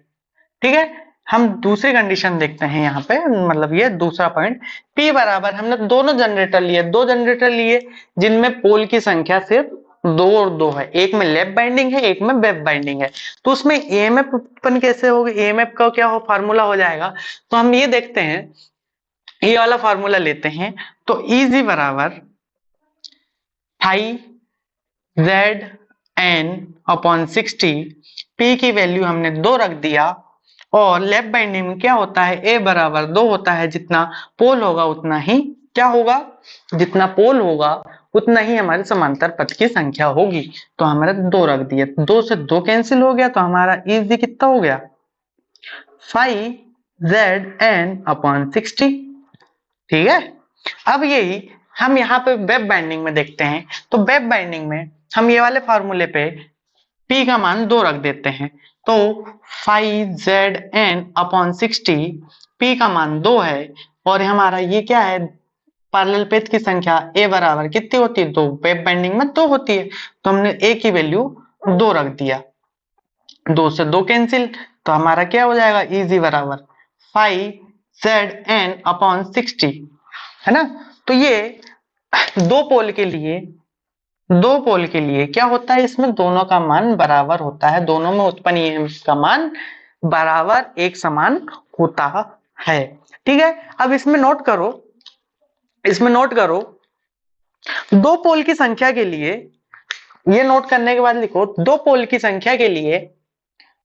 ठीक है, हम दूसरी कंडीशन देखते हैं यहाँ पे, मतलब ये दूसरा पॉइंट। P बराबर हमने दोनों जनरेटर लिए, 2 जनरेटर लिए जिनमें पोल की संख्या सिर्फ 2 और 2 है, एक में लैप बाइंडिंग है, एक में वेब बाइंडिंग है। तो उसमें EMF उत्पन्न कैसे होगी, EMF का क्या हो फार्मूला हो जाएगा, तो हम ये देखते हैं, ये वाला फार्मूला लेते हैं। तो Eg बराबर phi Z N upon 60, P की वैल्यू हमने 2 रख दिया, और लैप बाइंडिंग में क्या होता है, A बराबर 2 होता है, जितना पोल होगा उतना ही क्या होगा, जितना पोल होगा उतना ही हमारे समांतर पथ की संख्या होगी। तो हमारे 2 रख दिया, 2 से 2 कैंसिल हो गया, तो हमारा इजी कितना हो गया, 5Zn/60। ठीक है, अब यही हम यहाँ पे वेब बाइंडिंग में देखते हैं। तो वेब बाइंडिंग में हम ये वाले फॉर्मूले पे P का मान 2 रख देते हैं। तो 5Zn/60, P का मान 2 है, और हमारा ये क्या है, पैरेलल पेज की संख्या A बराबर कितनी होती है, 2, वेब बाइंडिंग में 2 होती है, तो हमने A की वैल्यू 2 रख दिया, 2 से 2 कैंसिल, तो हमारा क्या हो जाएगा, Eg बराबर 5Zn/60, है ना। तो ये दो पोल के लिए, दो पोल के लिए क्या होता है, इसमें दोनों का मान बराबर होता है, दोनों में उत्पन्न EMF का मान बराबर एक समान होता है। ठीक है, अब इसमें नोट करो, इसमें नोट करो, दो पोल की संख्या के लिए, ये नोट करने के बाद लिखो, दो पोल की संख्या के लिए,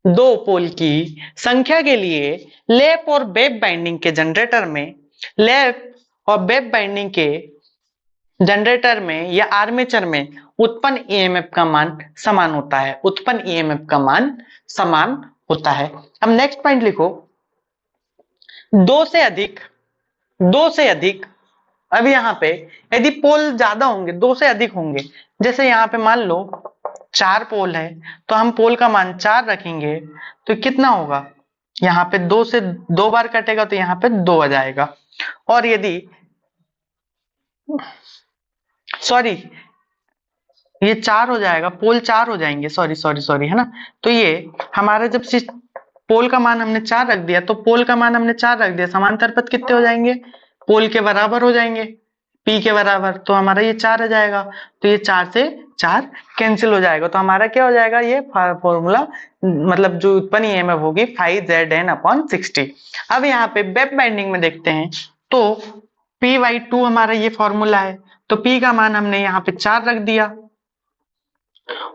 दो पोल की संख्या के लिए लैप और वेब बाइंडिंग के जनरेटर में, लैप और वेब बाइंडिंग के जनरेटर में या आर्मेचर में उत्पन्न EMF का मान समान होता है, उत्पन्न EMF का मान समान होता है। अब नेक्स्ट पॉइंट लिखो, दो से अधिक, दो से अधिक, अब यहाँ पे यदि पोल ज्यादा होंगे, 2 से अधिक होंगे, जैसे यहाँ पे मान लो 4 पोल है, तो हम पोल का मान 4 रखेंगे, तो कितना होगा, यहाँ पे 2 से 2 बार कटेगा, तो यहाँ पे 2 आ जाएगा। और यदि, सॉरी, ये 4 हो जाएगा, पोल 4 हो जाएंगे, सॉरी सॉरी सॉरी, है ना। तो ये हमारा जब पोल का मान हमने 4 रख दिया, तो पोल का मान हमने 4 रख दिया, समांतर पथ कितने हो जाएंगे, पोल के बराबर हो जाएंगे, P के बराबर, तो हमारा ये 4 आ जाएगा, तो ये 4 से 4 कैंसिल हो जाएगा, तो हमारा क्या हो जाएगा, ये फॉर्मूला, मतलब जो उत्पन्न EMF होगी 5Zn/60। अब यहाँ पे वेब बाइंडिंग में देखते हैं, तो P/2 हमारा ये फॉर्मूला है, तो P का मान हमने यहाँ पे 4 रख दिया,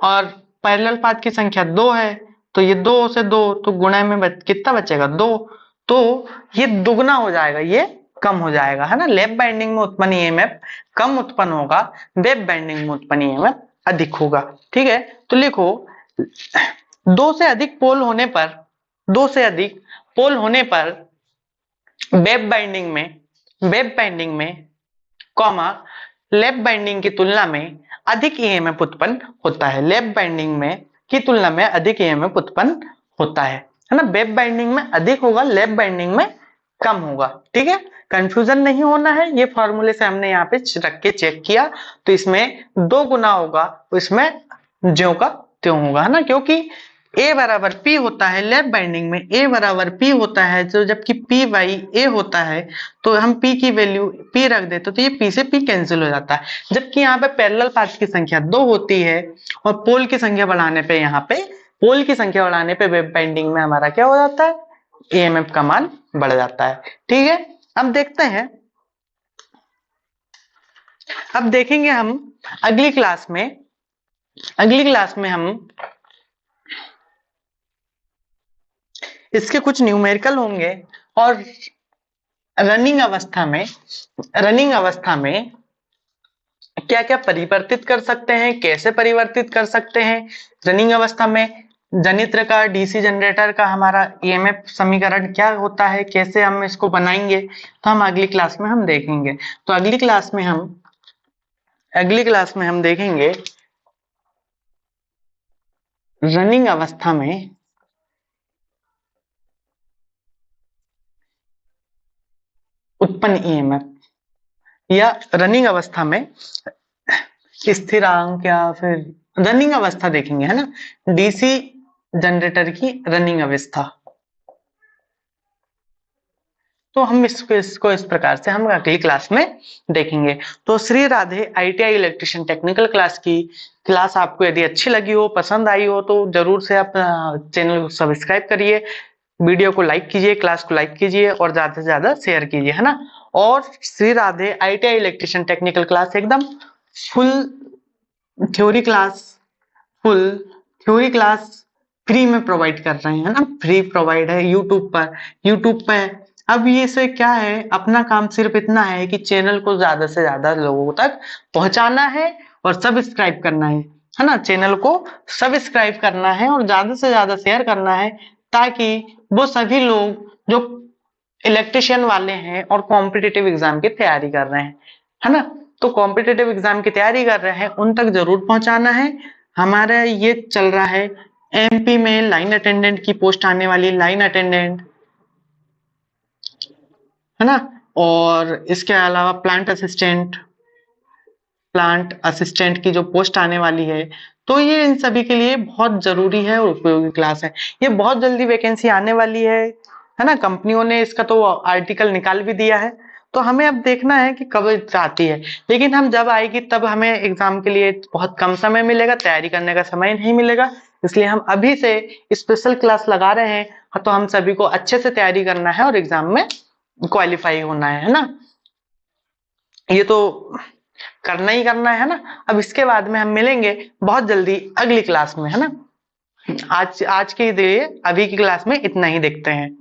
और पैरेलल पाथ की संख्या 2 है, तो ये 2 से 2 तो गुणा में कितना बचेगा, 2, तो ये दुगना हो जाएगा, ये कम हो जाएगा, है ना। लैप बाइंडिंग में उत्पन्न EMF कम उत्पन्न होगा, वेब बाइंडिंग में उत्पन्न EMF अधिक होगा। ठीक है, तो लिखो, 2 से अधिक पोल होने पर, 2 से अधिक पोल होने पर वेब बाइंडिंग में, वेब बाइंडिंग में कॉमा लैप बाइंडिंग की तुलना में अधिक EMF उत्पन्न होता है, लैप बाइंडिंग में की तुलना में अधिक EMF उत्पन्न होता है ना। वेब बाइंडिंग में अधिक होगा, लैप बाइंडिंग में कम होगा। ठीक है, कंफ्यूजन नहीं होना है, ये फॉर्मूले से हमने यहाँ पे रख के चेक किया, तो इसमें 2 गुना होगा, इसमें ज्यों का त्यों होगा, है ना, क्योंकि A बराबर P होता है, लैप बाइंडिंग में A बराबर P होता है, तो जबकि P/A होता है, तो हम P की वैल्यू P रख देते, तो ये P से P कैंसिल हो जाता है, जबकि यहाँ पे पैरेलल पाथ की संख्या 2 होती है, और पोल की संख्या बढ़ाने पे, यहाँ पे पोल की संख्या बढ़ाने पे वेब बाइंडिंग में हमारा क्या हो जाता है, EMF का मान बढ़ जाता है। ठीक है, अब देखते हैं, अब देखेंगे हम अगली क्लास में, अगली क्लास में हम इसके कुछ न्यूमेरिकल होंगे, और रनिंग अवस्था में, रनिंग अवस्था में क्या क्या परिवर्तित कर सकते हैं, कैसे परिवर्तित कर सकते हैं रनिंग अवस्था में, जनित्र का, डीसी जनरेटर का हमारा ईएमएफ समीकरण क्या होता है, कैसे हम इसको बनाएंगे, तो हम अगली क्लास में हम देखेंगे। तो अगली क्लास में हम देखेंगे रनिंग अवस्था में उत्पन्न ईएमएफ या रनिंग अवस्था में स्थिरांक या फिर रनिंग अवस्था देखेंगे, है ना, डीसी जनरेटर की रनिंग अवस्था। तो हम इसको इस प्रकार से हम अगली क्लास में देखेंगे। तो Shri Radhe ITI electrician technical class की क्लास आपको यदि अच्छी लगी हो, पसंद आई हो, तो जरूर से आप चैनल को सब्सक्राइब करिए, वीडियो को लाइक कीजिए, क्लास को लाइक कीजिए और ज्यादा से ज्यादा शेयर कीजिए, है ना। और Shri Radhe ITI electrician technical class एकदम फुल थ्योरी क्लास फ्री में प्रोवाइड कर रहे हैं ना, फ्री प्रोवाइड है यूट्यूब पे। अब ये से क्या है, अपना काम सिर्फ इतना है कि चैनल को ज्यादा से ज्यादा लोगों तक पहुंचाना है और सब्सक्राइब करना है ना, चैनल को सब्सक्राइब करना है और ज्यादा से ज्यादा शेयर करना है, ताकि वो सभी लोग जो इलेक्ट्रिशियन वाले हैं और कॉम्पिटिटिव एग्जाम की तैयारी कर रहे हैं, है ना, तो कॉम्पिटिटिव एग्जाम की तैयारी कर रहे हैं उन तक जरूर पहुंचाना है। हमारा ये चल रहा है एमपी में लाइन अटेंडेंट की पोस्ट आने वाली, लाइन अटेंडेंट, है ना, और इसके अलावा प्लांट असिस्टेंट की जो पोस्ट आने वाली है, तो ये इन सभी के लिए बहुत जरूरी है और उपयोगी क्लास है। ये बहुत जल्दी वैकेंसी आने वाली है ना, कंपनियों ने इसका तो आर्टिकल निकाल भी दिया है, तो हमें अब देखना है कि कब आती है, लेकिन हम जब आएगी तब हमें एग्जाम के लिए बहुत कम समय मिलेगा, तैयारी करने का समय नहीं मिलेगा, इसलिए हम अभी से स्पेशल क्लास लगा रहे हैं। तो हम सभी को अच्छे से तैयारी करना है और एग्जाम में क्वालिफाई होना है ना, ये तो करना ही करना है ना। अब इसके बाद में हम मिलेंगे बहुत जल्दी अगली क्लास में, है ना। आज के लिए अभी की क्लास में इतना ही देखते हैं।